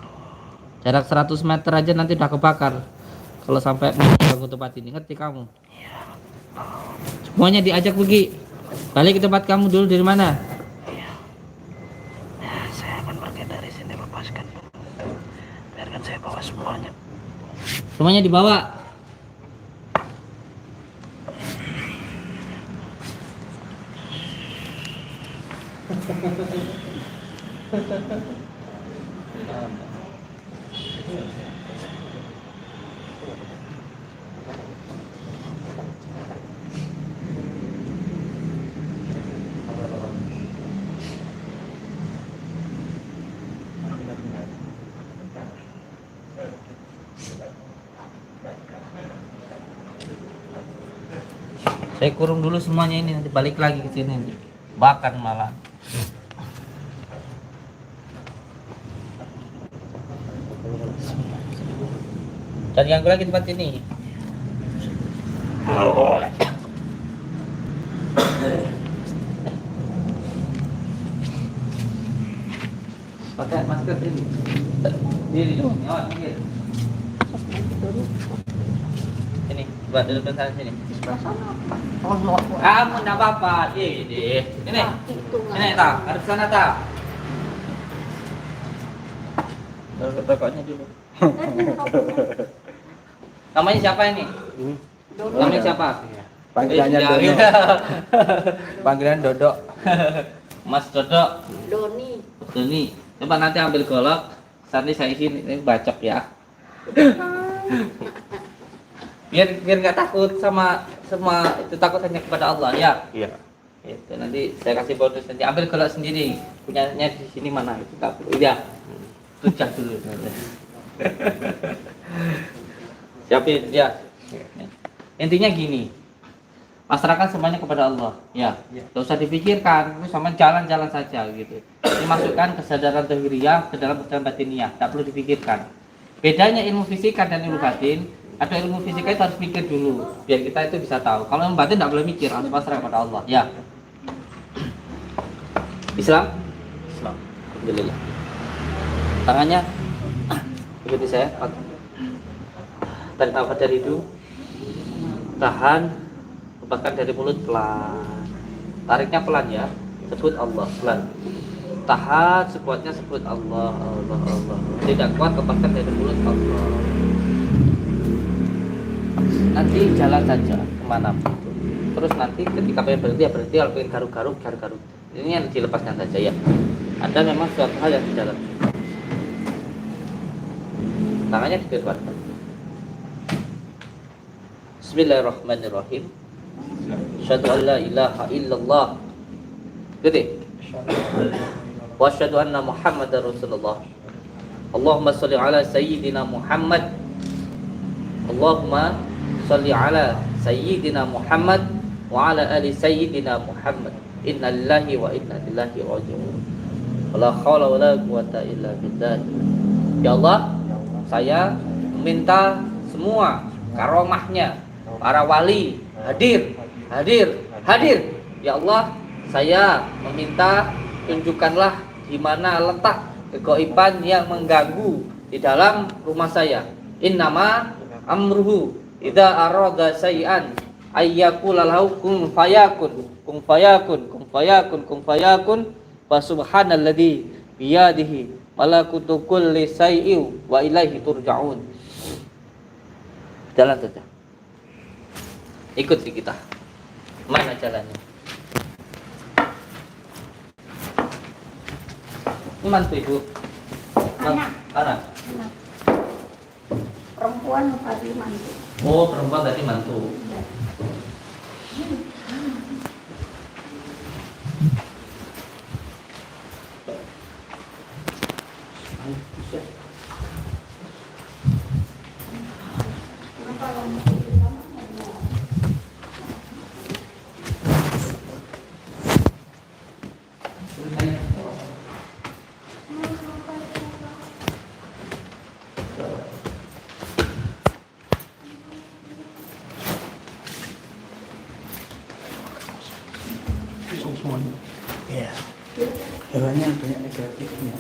Jarak 100 meter aja nanti udah kebakar. Kalau sampai mengganggu tempat ini, ngerti kamu? Semuanya diajak pergi. Balik ke tempat kamu dulu. Dari mana? Saya akan pergi dari sini, lepaskan. Biarkan saya bawa semuanya. Semuanya dibawa. Saya kurung dulu semuanya ini, nanti balik lagi ke sini nanti. Bakar malah. Dan ganggu lagi tempat ini. Pakai masker ini. Diri dong, nyawa pinggir. Ini, buat duduk di sana sini. Kamu enggak apa-apa, ini. Ini tak, harus sana tak. Rokoknya dulu. Namanya siapa ini? Namanya siapa? Panggilannya Eh, Dono. iya. Panggilan Dodok. Mas Dodo. Doni. Doni. Coba nanti ambil golok. Nanti saya isi ini bacok ya. Biar nggak takut sama itu, takut hanya kepada Allah ya. Iya. Itu nanti saya kasih bonus, nanti ambil golok sendiri. Punyanya di sini mana itu tak perlu. Ya. Tucah dulu. Siapin ya. Intinya gini. Pasrahkan semuanya kepada Allah, ya. Tidak usah dipikirkan, itu sama jalan-jalan saja gitu. Dimasukkan kesadaran zahiriyah ke dalam kesadaran batiniyah, tak perlu dipikirkan. Bedanya ilmu fisika dan ilmu batin, ada ilmu fisika itu harus pikir dulu, biar kita itu bisa tahu. Kalau ilmu batin tidak boleh mikir, harus pasrah kepada Allah, ya. Islam? Islam. Alhamdulillah. Tangannya ikuti saya. Tarik nafas dari hidung. Tahan. Lepaskan dari mulut pelan. Tariknya pelan ya. Sebut Allah pelan. Tahan sekuatnya, sebut Allah, Allah, Allah. Tidak kuat, lepaskan dari mulut Allah. Nanti jalan saja kemana pun. Terus nanti ketika pengen berhenti ya berhenti, kalau pengen garuk-garuk, garuk-garuk. Ini yang dilepaskan saja ya. Ada memang suatu hal yang di dalam. Tangannya dikeluarkan. Bismillahirrahmanirrahim. Asyhadu an la ilaha illallah. Gede. Wa asyhadu anna Muhammadar Rasulullah. Allahumma shalli ala sayyidina Muhammad. Allahumma shalli ala sayyidina Muhammad wa ala ali sayyidina Muhammad. Inna lillahi wa inna ilaihi raji'un. Wala haula wala quwata illa billah. Ya Allah, saya meminta semua karomahnya para wali hadir. Ya Allah, saya meminta tunjukkanlah di mana letak kegaiban yang mengganggu di dalam rumah saya. Innama amruhu idza arada syai'an ayyakula lahu kun fayakun. Kun fayakun. Wa subhanalladzi biyadihi malakutu kulli syai'in wa ilaihi turja'un. Jalan saja. Ikuti kita. Mana jalannya? Ini mantu ibu. Anak. Perempuan tadi mantu. Oh, perempuan tadi mantu. Iya. Hewannya banyak negatifnya.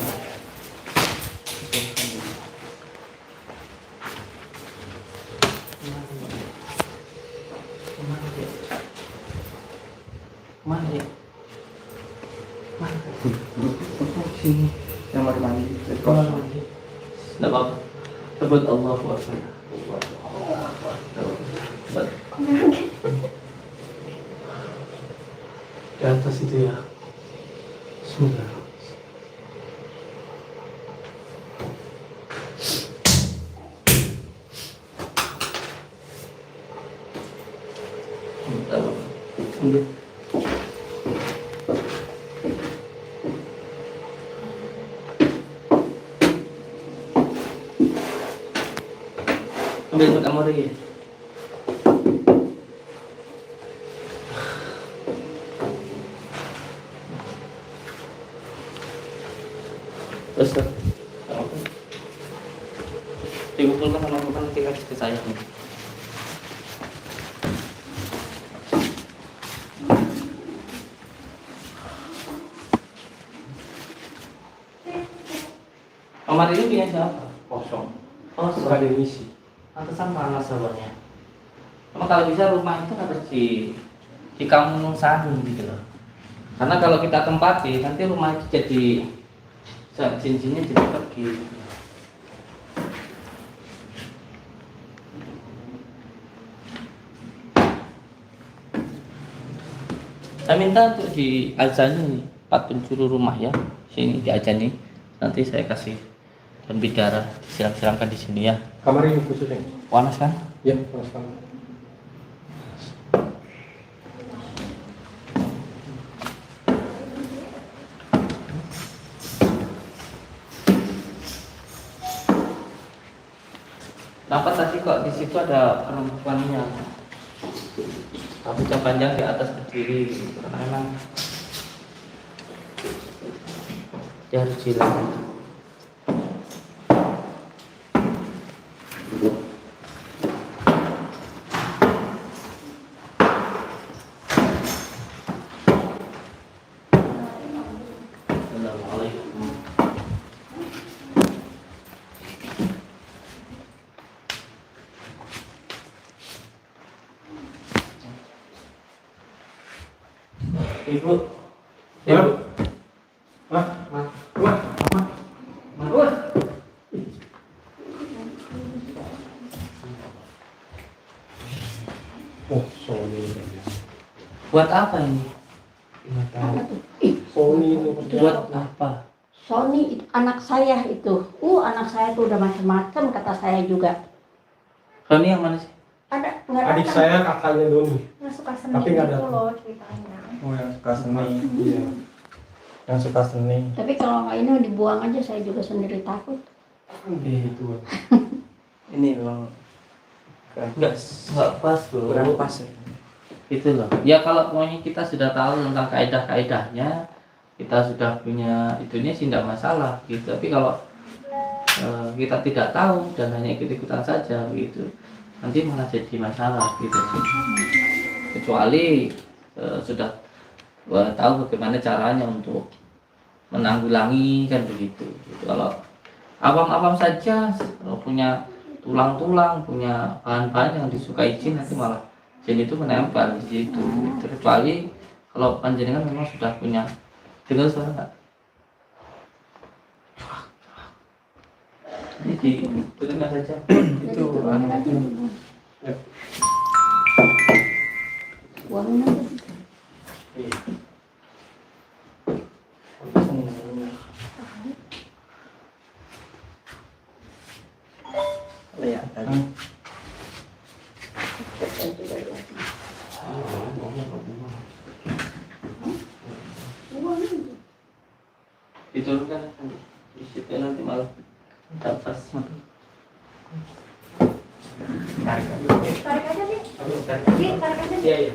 Sini kamar mandi. Kamar mandi. Tidak apa-apa. Sebut Allahu Akbar. Di atas itu ya. Sudah. Ambil. Ambil buat Amori. Terus dikumpulkan sama teman kita ke saya. Kamar ini punya siapa? Kosong. Kosong. Bukan diisi. Pantesan panas soalnya. Cuma kalau bisa rumah itu harus di kampung sahung gitu loh. Karena kalau kita tempati nanti rumah itu jadi cincinnya jadi pergi. Saya minta untuk diajani Pak penjuru rumah ya, sini diajani. Nanti saya kasih pembidara disiram-siramkan di sini ya. Kamar ini khususnya. Panas kan? Ya, panas banget. Kenapa tadi kok di situ ada perempuannya? Rambutnya panjang di atas berdiri gitu. Karena memang dia harus hilang. Assalamualaikum. Ibu, ibu, Hah? Mas, Wah, Mas. oh, Sony. Buat apa ini? Nggak tahu. Apa tuh? Ih, Sony itu. Buat apa? Sony itu anak saya itu. Anak saya tuh udah macam-macam kata saya juga. Sony yang mana sih? Ada nggak Adik datang. saya kakaknya Doni. Nggak suka seni Tapi nggak gitu datang. loh ceritanya. Oh, yang suka seni. Iya. Yang suka seni. Tapi kalau nggak ini dibuang aja, saya juga sendiri takut. Gitu. Ini memang Enggak pas bro. kurang pas ya. Gitu loh. Ya kalau pokoknya kita sudah tahu tentang kaidah-kaidahnya, kita sudah punya itunya sih tidak masalah gitu. Tapi kalau kita tidak tahu dan hanya ikut-ikutan saja gitu, nanti malah jadi masalah gitu sih. Kecuali sudah tahu bagaimana caranya untuk menanggulangi kan begitu. Gitu. Kalau awam-awam saja, kalau punya tulang-tulang, punya bahan-bahan yang disukai jin, nanti malah jin itu menempel di situ. Gitu. Kecuali kalau panjenengan memang sudah punya, dengar suara nggak? Ini diturunkan saja. Itu lagi. Ya. Buangin aja. Kelihatan. Diturunkan di situ nanti malah tak pas. Tarik aja deh. Iya, tarik aja deh. Iya iya.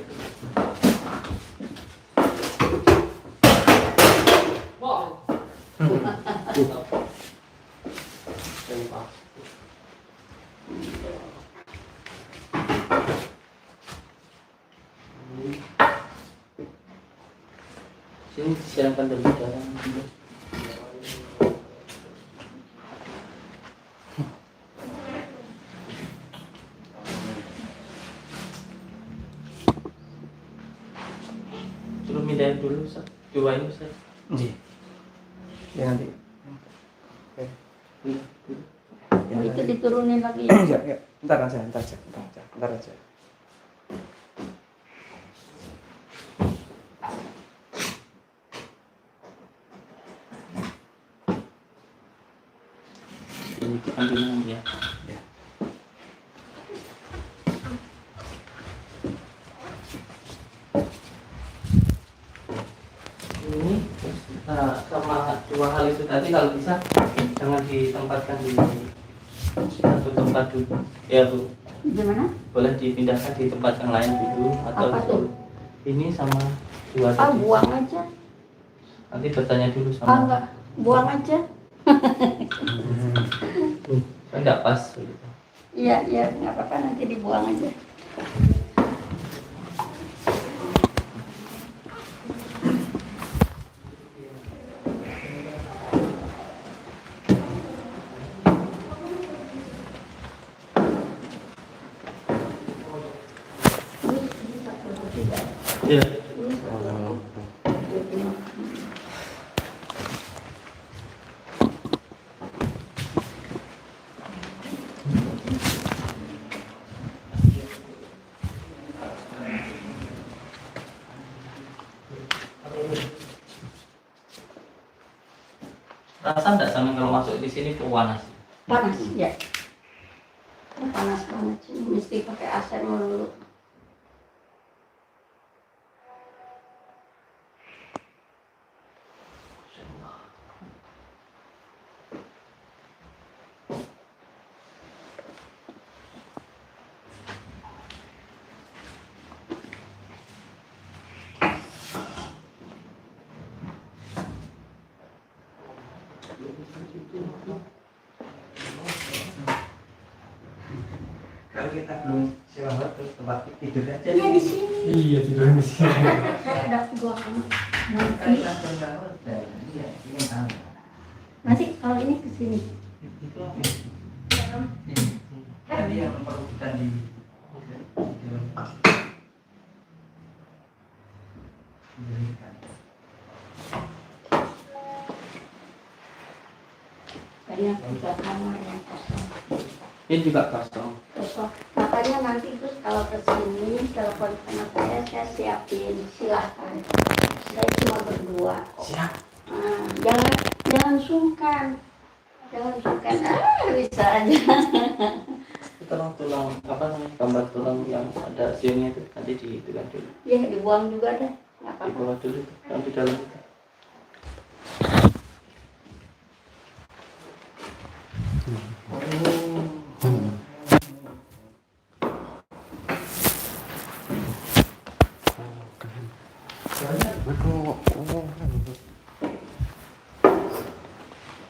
Sini disiramkan dulu darah. Suruh mindahin dulu, Ustaz. Cobain, Ustaz. Iya. Ya nanti. Itu diturunin lagi. Ya. Ntar aja. Ini kita ambil ya. Ini sama dua hal itu tadi kalau bisa jangan ditempatkan di satu tempat dulu. Ya Bu, Gimana? boleh dipindahkan di tempat yang lain dulu atau Apa tuh? ini sama dua Ah, tadi. buang aja. Nanti bertanya dulu Ah, sama enggak. Buang aja. Enggak pas gitu. Iya, iya, nggak apa-apa, nanti dibuang aja. Iya. Rasa enggak sama kalau masuk di sini panas. Panas, ya. Panas banget sih, mesti pakai AC dulu. Kalau kita belum sewa hotel tempat tidur aja. Iya di sini. Iya tidur di sini. Saya ada dua kamar. Nanti, Iya, ini tahu. nanti kalau ini ke sini. Itu apa? Tadi yang perbutan di Banyak tiga kamar yang kosong. Ini juga kosong. Kosong. Makanya nanti terus kalau ke sini telepon sama saya siapin, silahkan. Saya cuma berdua. siap. Nah, jangan sungkan. Jangan sungkan. Bisa aja. Tulang apa namanya, gambar tulang yang ada siungnya itu nanti itu kan dulu, Ya dibuang juga deh. Nggak di apa-apa. bawah dulu yang di dalam itu.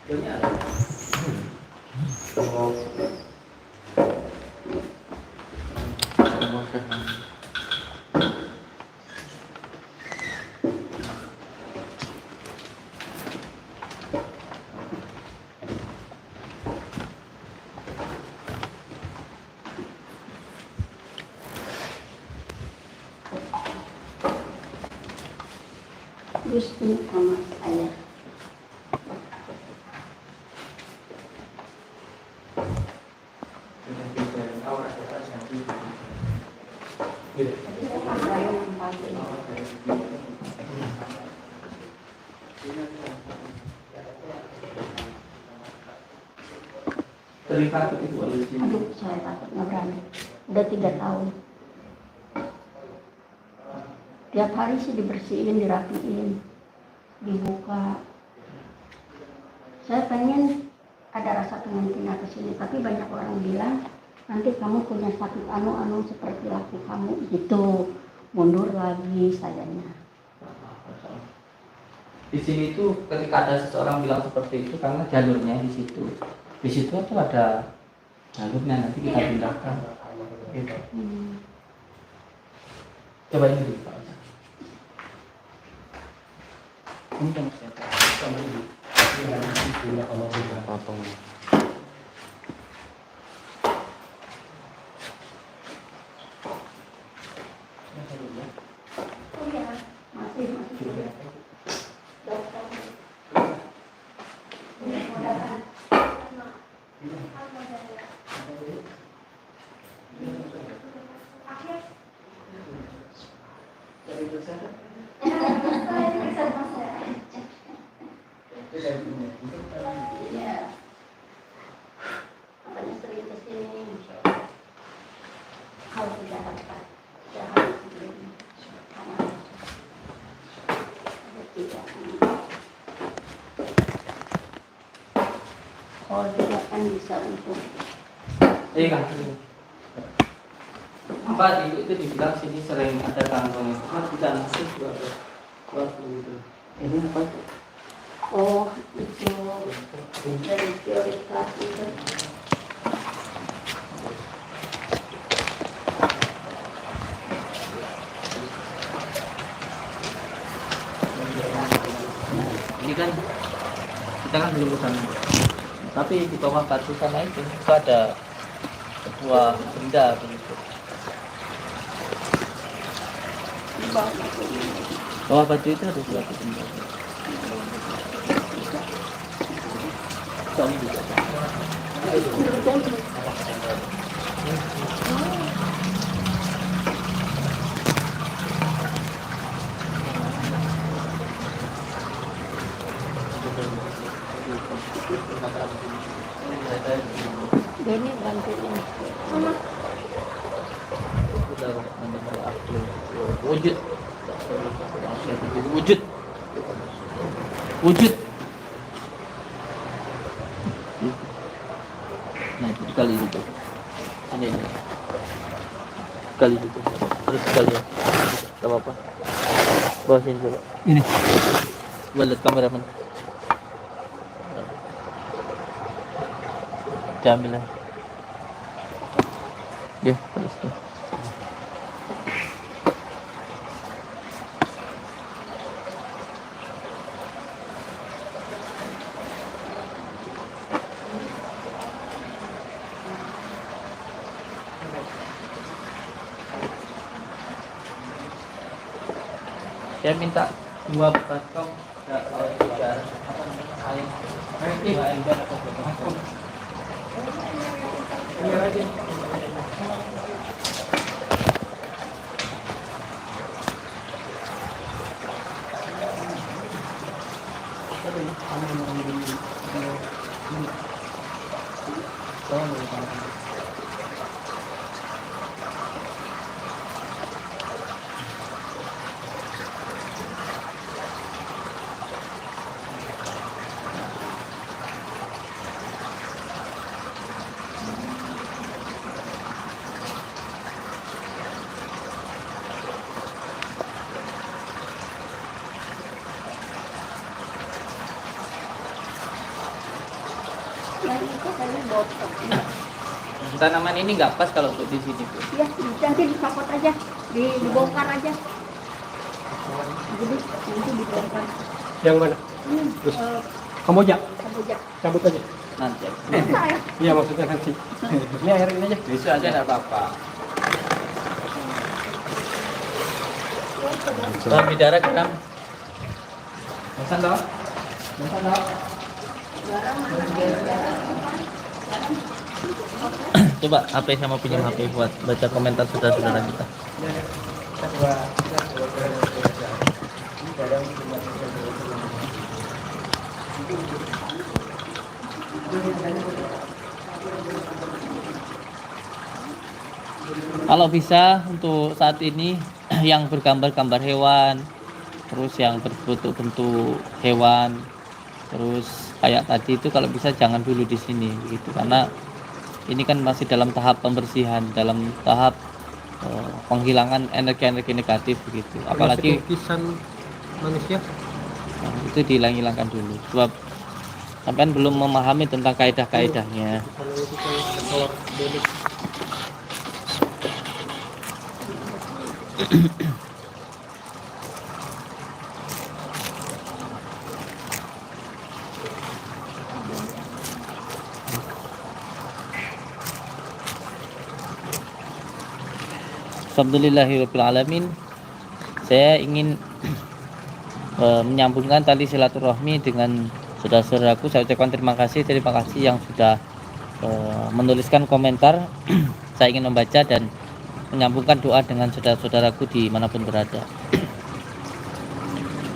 Ini ada. Terus ini kamar saya. Jadi saya yang paling. Terlihat itu ada di sini. Aduh, saya takut nggak berani. Udah 3 tahun. Tiap hari sih dibersihin, dirapiin, dibuka. Saya pengen ada rasa pengen pindah ke sini, tapi banyak orang bilang nanti kamu punya sakit anu seperti laki kamu gitu, mundur lagi sayanya. Di sini itu ketika ada seseorang bilang seperti itu karena jalurnya di situ. Di situ tuh ada jalurnya, nanti kita pindahkan. Gitu. Coba ini dulu Pak. Ini kan siapa? Coba ini. Potong. Oh ya, masih. Dokter. Udah mau datang. Iya. Makanya sering kesini. Kalau tidak dapat, tidak harus begini. Tidak. Kalau tidak kan bisa untuk Kan. Apa itu dibilang sini sering ada kantong itu kan tidak masuk juga ada. Wah, gitu. Ini apa itu? oh itu Dari prioritas itu. Ini kan kita kan belum kesana, tapi di bawah batu sana itu ada sebuah benda begitu. Bawah batu itu ada suatu benda. Soalnya juga. Ini bantuin. Sama. Wujud, wujud, wujud. Nah itu kali itu, ini kali itu, terus kali ya, gak apa-apa. Bawa sini coba. Ini. Balik kameramen. Jambil lah. Ya, terus tuh. Saya minta 2 batang Yang itu kayaknya botok. tanaman ini nggak pas kalau untuk di sini, Bu. Ya, nanti dicopot aja, dibongkar aja. Jadi nanti dibongkar. Yang mana? Terus Kamboja. Kamboja. Cabut aja. Nanti. Bisa ya? Iya maksudnya nanti. Ini air ini aja. Besok aja nggak apa-apa. Bidara garam. Masan dong. Masan dong. Coba HP sama pinjam HP buat baca komentar saudara-saudara kita. Kalau bisa untuk saat ini yang bergambar-gambar hewan, terus yang berbentuk-bentuk hewan, terus kayak tadi itu kalau bisa jangan dulu di sini gitu, karena ini kan masih dalam tahap pembersihan, dalam tahap penghilangan energi-energi negatif begitu. Apalagi lukisan manusia. itu dihilang-hilangkan dulu. Sebab sampean belum memahami tentang kaidah-kaidahnya. Alhamdulillahirrahmanirrahim. Saya ingin menyambungkan tali silaturahmi dengan saudara-saudaraku. Saya ucapkan terima kasih yang sudah menuliskan komentar. Saya ingin membaca dan menyambungkan doa dengan saudara-saudaraku dimanapun berada.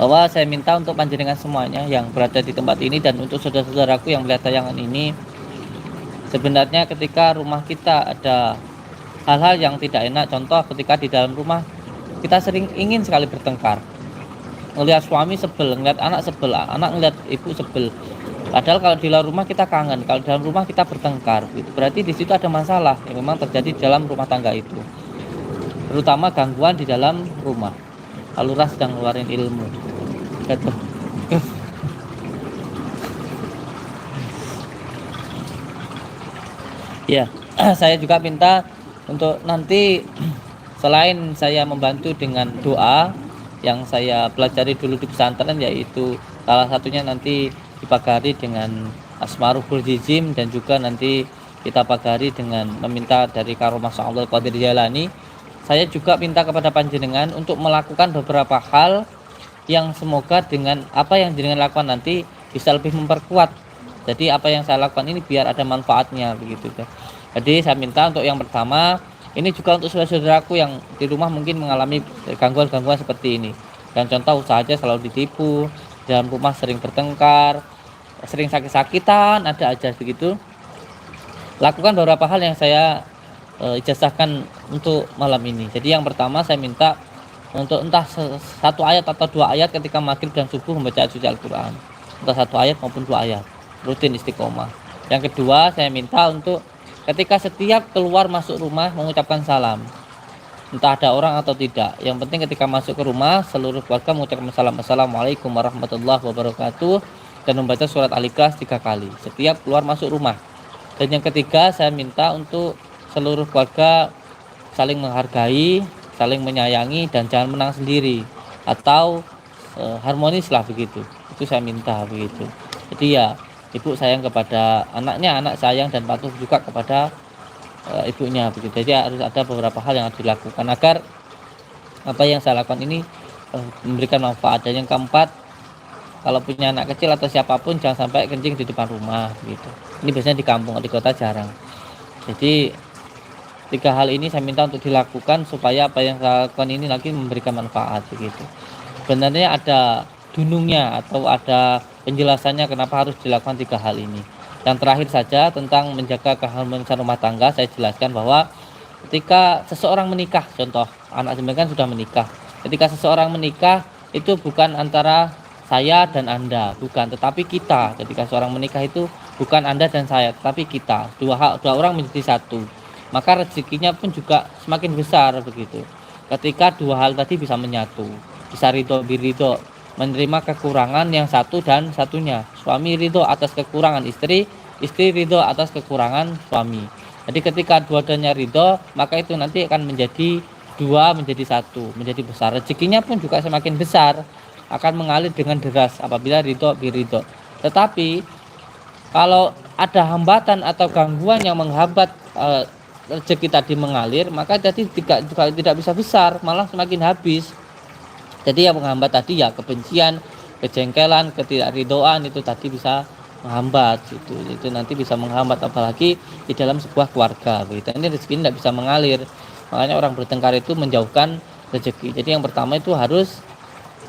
Bahwa saya minta untuk panjenengan semuanya yang berada di tempat ini dan untuk saudara-saudaraku yang melihat tayangan ini, sebenarnya ketika rumah kita ada hal-hal yang tidak enak, contoh ketika di dalam rumah kita sering ingin sekali bertengkar, ngelihat suami sebel, ngelihat anak sebel, anak ngelihat ibu sebel. Padahal kalau di luar rumah kita kangen, kalau di dalam rumah kita bertengkar, gitu. Berarti di situ ada masalah yang memang terjadi di dalam rumah tangga itu, terutama gangguan di dalam rumah. Alurah sedang ngeluarin ilmu. Gitu. Ya, saya juga minta untuk nanti selain saya membantu dengan doa yang saya pelajari dulu di pesantren, yaitu salah satunya nanti dipagari dengan Asmarul Jizim, dan juga nanti kita pagari dengan meminta dari karomah Allah Qadir Jalani. Saya juga minta kepada panjenengan untuk melakukan beberapa hal yang semoga dengan apa yang jenengan lakukan nanti bisa lebih memperkuat. Jadi apa yang saya lakukan ini biar ada manfaatnya begitu. Jadi saya minta untuk yang pertama, ini juga untuk saudara-saudaraku yang di rumah mungkin mengalami gangguan-gangguan seperti ini. Dan contoh usaha aja selalu ditipu, dalam rumah sering bertengkar, sering sakit-sakitan, ada aja begitu. Lakukan beberapa hal yang saya ijazahkan untuk malam ini. Jadi yang pertama saya minta untuk entah satu ayat atau dua ayat ketika maghrib dan subuh membaca suci Al-Quran, entah satu ayat maupun dua ayat, rutin istiqomah. Yang kedua saya minta untuk ketika setiap keluar masuk rumah mengucapkan salam, entah ada orang atau tidak. Yang penting ketika masuk ke rumah seluruh keluarga mengucapkan salam, assalamualaikum warahmatullahi wabarakatuh, dan membaca surat Al-Ikhlas 3 kali setiap keluar masuk rumah. Dan yang ketiga saya minta untuk seluruh keluarga saling menghargai, saling menyayangi, dan jangan menang sendiri atau harmonis lah begitu. Itu saya minta begitu. Jadi ya ibu sayang kepada anaknya, anak sayang dan patuh juga kepada ibunya begitu. Jadi harus ada beberapa hal yang harus dilakukan agar apa yang saya lakukan ini memberikan manfaat. Dan yang keempat, kalau punya anak kecil atau siapapun jangan sampai kencing di depan rumah gitu. Ini biasanya di kampung, di kota jarang. Jadi 3 hal ini saya minta untuk dilakukan supaya apa yang saya lakukan ini lagi memberikan manfaat begitu. Sebenarnya ada dunungnya atau ada penjelasannya kenapa harus dilakukan 3 hal ini. Yang terakhir saja tentang menjaga keharmonisan rumah tangga, saya jelaskan bahwa ketika seseorang menikah, contoh anak jenengan kan sudah menikah. Ketika seseorang menikah itu bukan antara saya dan Anda, bukan, tetapi kita. Ketika seorang menikah itu bukan Anda dan saya, tetapi kita. Dua orang menjadi satu. Maka rezekinya pun juga semakin besar begitu. Ketika 2 hal tadi bisa menyatu, bisa ridho biridho, menerima kekurangan yang satu dan satunya. Suami ridho atas kekurangan istri, istri ridho atas kekurangan suami. Jadi ketika dua-duanya ridho, maka itu nanti akan menjadi 2 menjadi 1, menjadi besar. Rezekinya pun juga semakin besar, akan mengalir dengan deras apabila ridho biridho. Tetapi kalau ada hambatan atau gangguan yang menghambat rezeki tadi mengalir, maka jadi tidak bisa besar, malah semakin habis. Jadi yang menghambat tadi ya kebencian, kejengkelan, ketidakridhoan itu tadi bisa menghambat itu nanti bisa menghambat apalagi di dalam sebuah keluarga begitu. Ini rezeki tidak bisa mengalir. Makanya orang bertengkar itu menjauhkan rezeki. Jadi yang pertama itu harus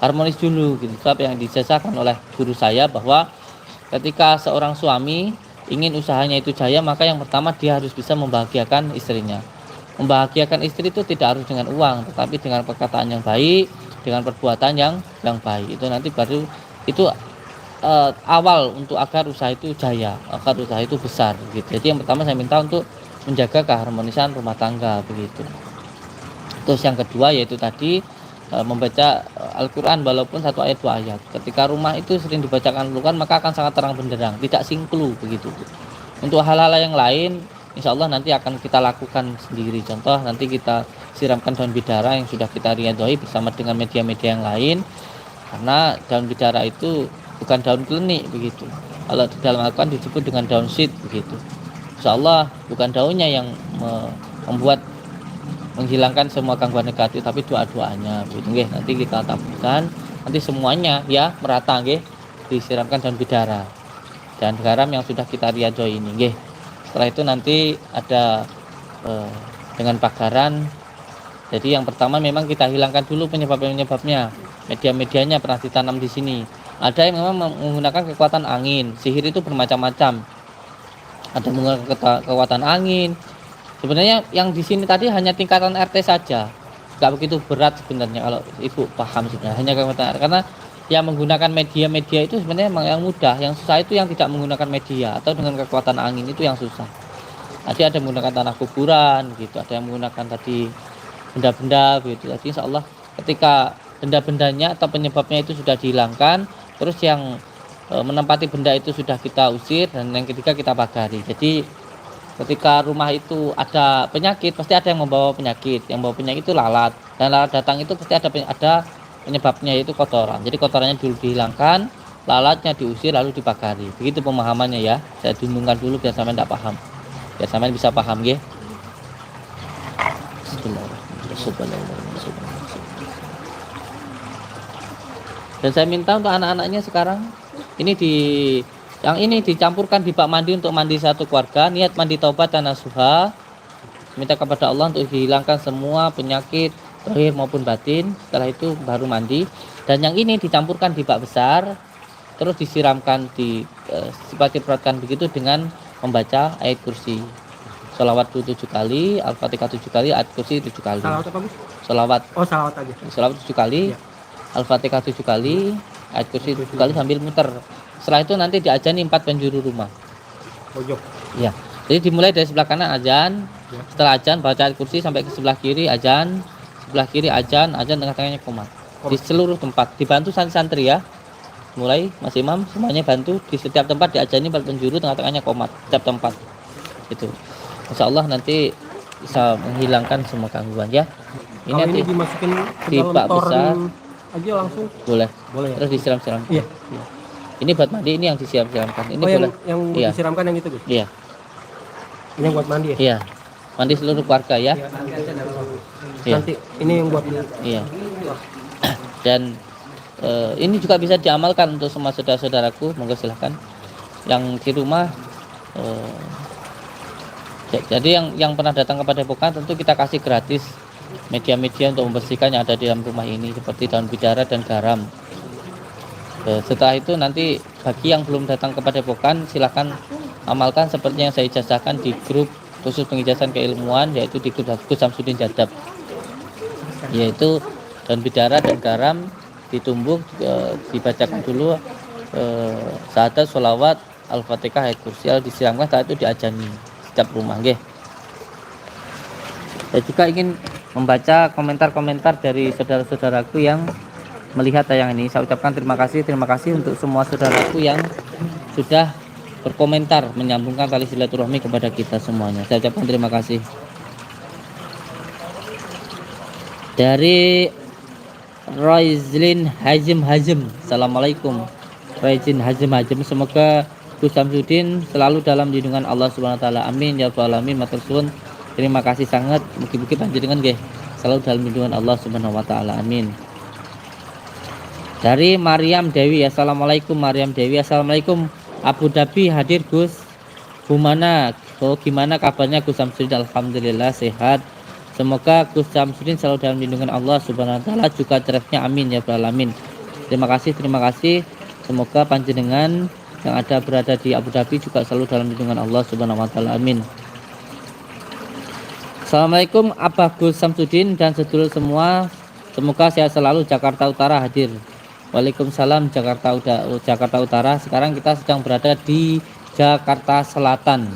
harmonis dulu gitu. Sebab yang dijelasakan oleh guru saya bahwa ketika seorang suami ingin usahanya itu jaya, maka yang pertama dia harus bisa membahagiakan istrinya. Membahagiakan istri itu tidak harus dengan uang, tetapi dengan perkataan yang baik, dengan perbuatan yang baik. Itu nanti baru itu awal untuk agar usaha itu jaya, agar usaha itu besar gitu. Jadi yang pertama saya minta untuk menjaga keharmonisan rumah tangga begitu. Terus yang kedua yaitu tadi membaca Al-Quran walaupun 1 ayat 2 ayat. Ketika rumah itu sering dibacakan Al-Quran maka akan sangat terang benderang, tidak singklu begitu. Untuk hal-hal yang lain insya Allah nanti akan kita lakukan sendiri. Contoh nanti kita siramkan daun bidara yang sudah kita riadoi bersama dengan media-media yang lain, karena daun bidara itu bukan daun klenik begitu. Kalau di dalam Al-Quran disebut dengan daun syit begitu. Insya Allah bukan daunnya yang membuat menghilangkan semua gangguan negatif, tapi doa-doanya begitu nggih. Nanti kita taburkan, nanti semuanya ya merata nggih, disiramkan daun bidara dan garam yang sudah kita riadoi ini nggih. Setelah itu nanti ada dengan pagaran. Jadi yang pertama memang kita hilangkan dulu penyebabnya. Media-medianya pernah ditanam di sini. Ada yang memang menggunakan kekuatan angin. Sihir itu bermacam-macam. Ada menggunakan kekuatan angin. Sebenarnya yang di sini tadi hanya tingkatan RT saja, nggak begitu berat sebenarnya kalau ibu paham sebenarnya. Hanya kekuatan RT, karena yang menggunakan media itu sebenarnya yang mudah. Yang susah itu yang tidak menggunakan media atau dengan kekuatan angin, itu yang susah. Tadi ada menggunakan tanah kuburan gitu, ada yang menggunakan tadi benda-benda gitu. Jadi insya Allah ketika benda-bendanya atau penyebabnya itu sudah dihilangkan, terus yang menempati benda itu sudah kita usir, dan yang ketiga kita pagari. Jadi ketika rumah itu ada penyakit, pasti ada yang membawa penyakit. Yang membawa penyakit itu lalat, dan lalat datang itu pasti ada penyebabnya, yaitu kotoran. Jadi kotorannya dulu dihilangkan, lalatnya diusir, lalu dibakari. Begitu pemahamannya ya. Saya dundungkan dulu biar sampean tidak paham, biar sampean bisa paham ya. Dan saya minta untuk anak-anaknya sekarang ini yang ini dicampurkan di bak mandi untuk mandi satu keluarga, niat mandi taubat dan nasuha, minta kepada Allah untuk dihilangkan semua penyakit zahir maupun batin. Setelah itu baru mandi. Dan yang ini dicampurkan di bak besar, terus disiramkan seperti perhatikan begitu dengan membaca ayat kursi. Sholawat 7 kali, Al-Fatihah 7 kali, ayat kursi 7 kali. Salawat apa, Bu? Sholawat. Oh, salawat aja. Sholawat 7 kali, Al-Fatihah 7 kali, ayat kursi 7 kali sambil muter. Setelah itu nanti diajani 4 penjuru rumah. Pojok. Ya. Jadi dimulai dari sebelah kanan azan, setelah azan baca ayat kursi sampai ke sebelah kiri azan, sebelah kiri azan, tengah-tengahnya qomat. Di seluruh tempat dibantu santri-santri ya. Mulai Mas Imam semuanya bantu, di setiap tempat diajani 4 penjuru, tengah-tengahnya qomat, setiap tempat. Itu. Insya Allah nanti bisa menghilangkan semua gangguan ya. Ini nanti dimasukin ke di dalam bak toren besar aja langsung. boleh. Boleh ya? Terus disiram-siram. Iya. Ini buat mandi, ini yang disiram-siramkan. Ini Oh, boleh. yang Iya. disiramkan yang itu, Gus. Iya. Ini yang buat mandi ya? Iya. Mandi seluruh keluarga ya. Iya. Nanti ini yang buat Iya. Dan ini juga bisa diamalkan untuk semua saudara-saudaraku. Monggo silahkan yang di rumah. Jadi yang pernah datang kepada Padepokan tentu kita kasih gratis media-media untuk membersihkan yang ada di dalam rumah ini, seperti daun bidara dan garam. Setelah itu nanti bagi yang belum datang kepada Padepokan silahkan amalkan seperti yang saya ijazahkan di grup khusus pengijazhan keilmuan, yaitu di grup Gus Samsudin Jadab, yaitu daun bidara dan garam ditumbuk, dibacakan dulu syahadat, sholawat, Al-Fatihah, ayat kursi, disiramkan, setelah itu diajani setiap rumah nggih. Saya juga ingin membaca komentar-komentar dari saudara-saudaraku yang melihat tayangan ini. Saya ucapkan terima kasih untuk semua saudaraku yang sudah berkomentar menyambungkan tali silaturahmi kepada kita semuanya. Saya ucapkan terima kasih. Dari Roizlin Hazim, Assalamualaikum. Roizlin Hazim, semoga Gus Samsudin selalu dalam lindungan Allah Subhanahu wa taala. Amin ya rabbal alamin. Matur suwun. Terima kasih sangat. Mugi-mugi panjenengan nggih selalu dalam lindungan Allah Subhanahu wa taala. Amin. Dari Maryam Dewi, Assalamualaikum Maryam Dewi. Assalamualaikum. Abu Dhabi hadir Gus. Gimana kabarnya Gus Samsudin? Alhamdulillah sehat. Semoga Gus Samsudin selalu dalam lindungan Allah Subhanahu wa taala, juga cerahnya. Amin ya rabbal alamin. Terima kasih. Semoga panjenengan yang berada di Abu Dhabi juga selalu dalam lindungan Allah Subhanahu wa taala. Amin. Assalamualaikum Abah Gus Samsudin dan sedulur semua. Semoga sehat selalu. Jakarta Utara hadir. Waalaikumsalam Jakarta Utara. Sekarang kita sedang berada di Jakarta Selatan.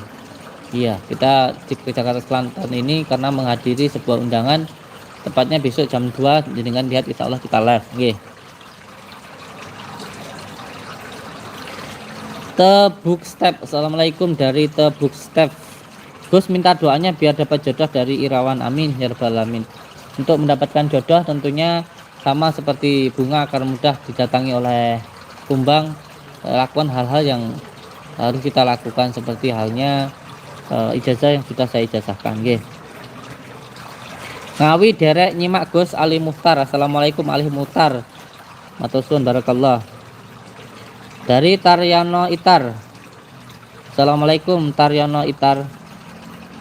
Iya, kita di Jakarta Selatan ini karena menghadiri sebuah undangan, tepatnya besok jam 2 dengan lihat insya Allah kita live. Nggih. Tebuk Step, Assalamualaikum dari Tebuk Step. Gus minta doanya biar dapat jodoh dari Irawan. Amin ya rabbal alamin. Untuk mendapatkan jodoh tentunya sama seperti bunga akan mudah didatangi oleh kumbang. Lakukan hal-hal yang harus kita lakukan seperti halnya ijazah yang sudah saya ijazahkan. Nggih. Ngawi derek nyimak Gus Ali Muhtar. Assalamualaikum Ali Muhtar. Matur suwun barakallah. Dari Taryono Itar. Assalamualaikum Taryono Itar.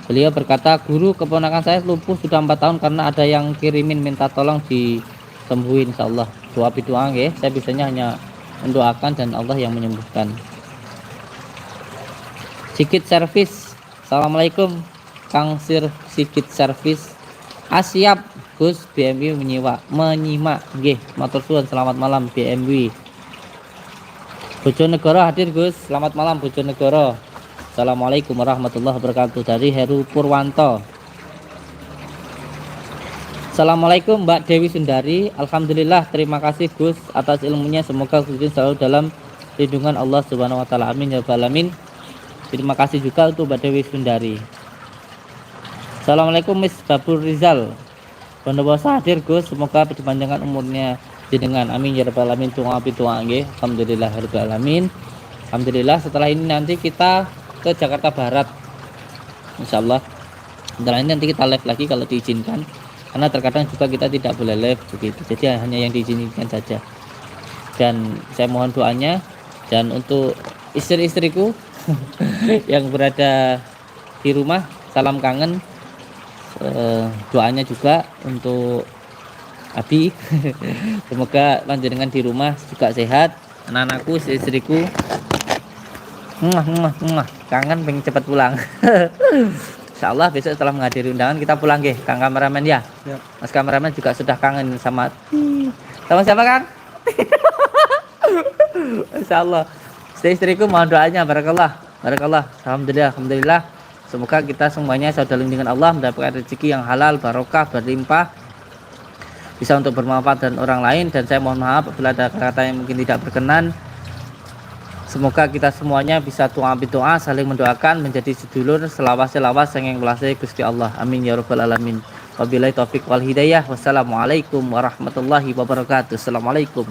Beliau berkata, guru keponakan saya lumpuh sudah 4 tahun karena ada yang kirimin minta tolong disembuhin insyaallah. Doa nggih. Saya bisanya hanya mendoakan dan Allah yang menyembuhkan. Sikit Servis. Assalamualaikum Kang Sikit Servis. Siap Gus BMW menyimak nggih. Matur suwun, selamat malam BMW. Bojonegoro hadir Gus. Selamat malam Bojonegoro. Assalamualaikum warahmatullahi wabarakatuh. Dari Heru Purwanto. Assalamualaikum Mbak Dewi Sundari. Alhamdulillah, terima kasih Gus atas ilmunya. Semoga Gus selalu dalam lindungan Allah Subhanahu wa taala. Amin ya rabbal alamin. Terima kasih juga untuk Mbak Dewi Sundari. Assalamualaikum Miss Babur Rizal. Bondowoso hadir Gus, semoga dipanjangkan umurnya jenengan. Amin ya rabbal alamin. Doa nggih. Alhamdulillah rabbil alamin. Alhamdulillah setelah ini nanti kita ke Jakarta Barat. Insyaallah. Setelah ini nanti kita live lagi kalau diizinkan. Karena terkadang juga kita tidak boleh live begitu. Jadi hanya yang diizinkan saja. Dan saya mohon doanya dan untuk istri-istriku yang berada di rumah, salam kangen. Doanya juga untuk Abi semoga panjenengan di rumah juga sehat, anak-anakku, istriku kangen pengen cepat pulang. Insyaallah besok setelah menghadiri undangan kita pulang nggih Kang kameramen ya. Mas kameramen juga sudah kangen sama siapa Kang? Insyaallah istriku mohon doanya, barakallah alhamdulillah. Semoga kita semuanya saudara dengan Allah mendapatkan rezeki yang halal, barokah, berlimpah, bisa untuk bermanfaat dan orang lain. Dan saya mohon maaf apabila ada kata-kata yang mungkin tidak berkenan. Semoga kita semuanya bisa doa, saling mendoakan, menjadi sedulur, selawas sanging welase Gusti Allah. Amin ya rabbal alamin. Wabillahi taufik wal hidayah. Wassalamualaikum warahmatullahi wabarakatuh. Assalamualaikum.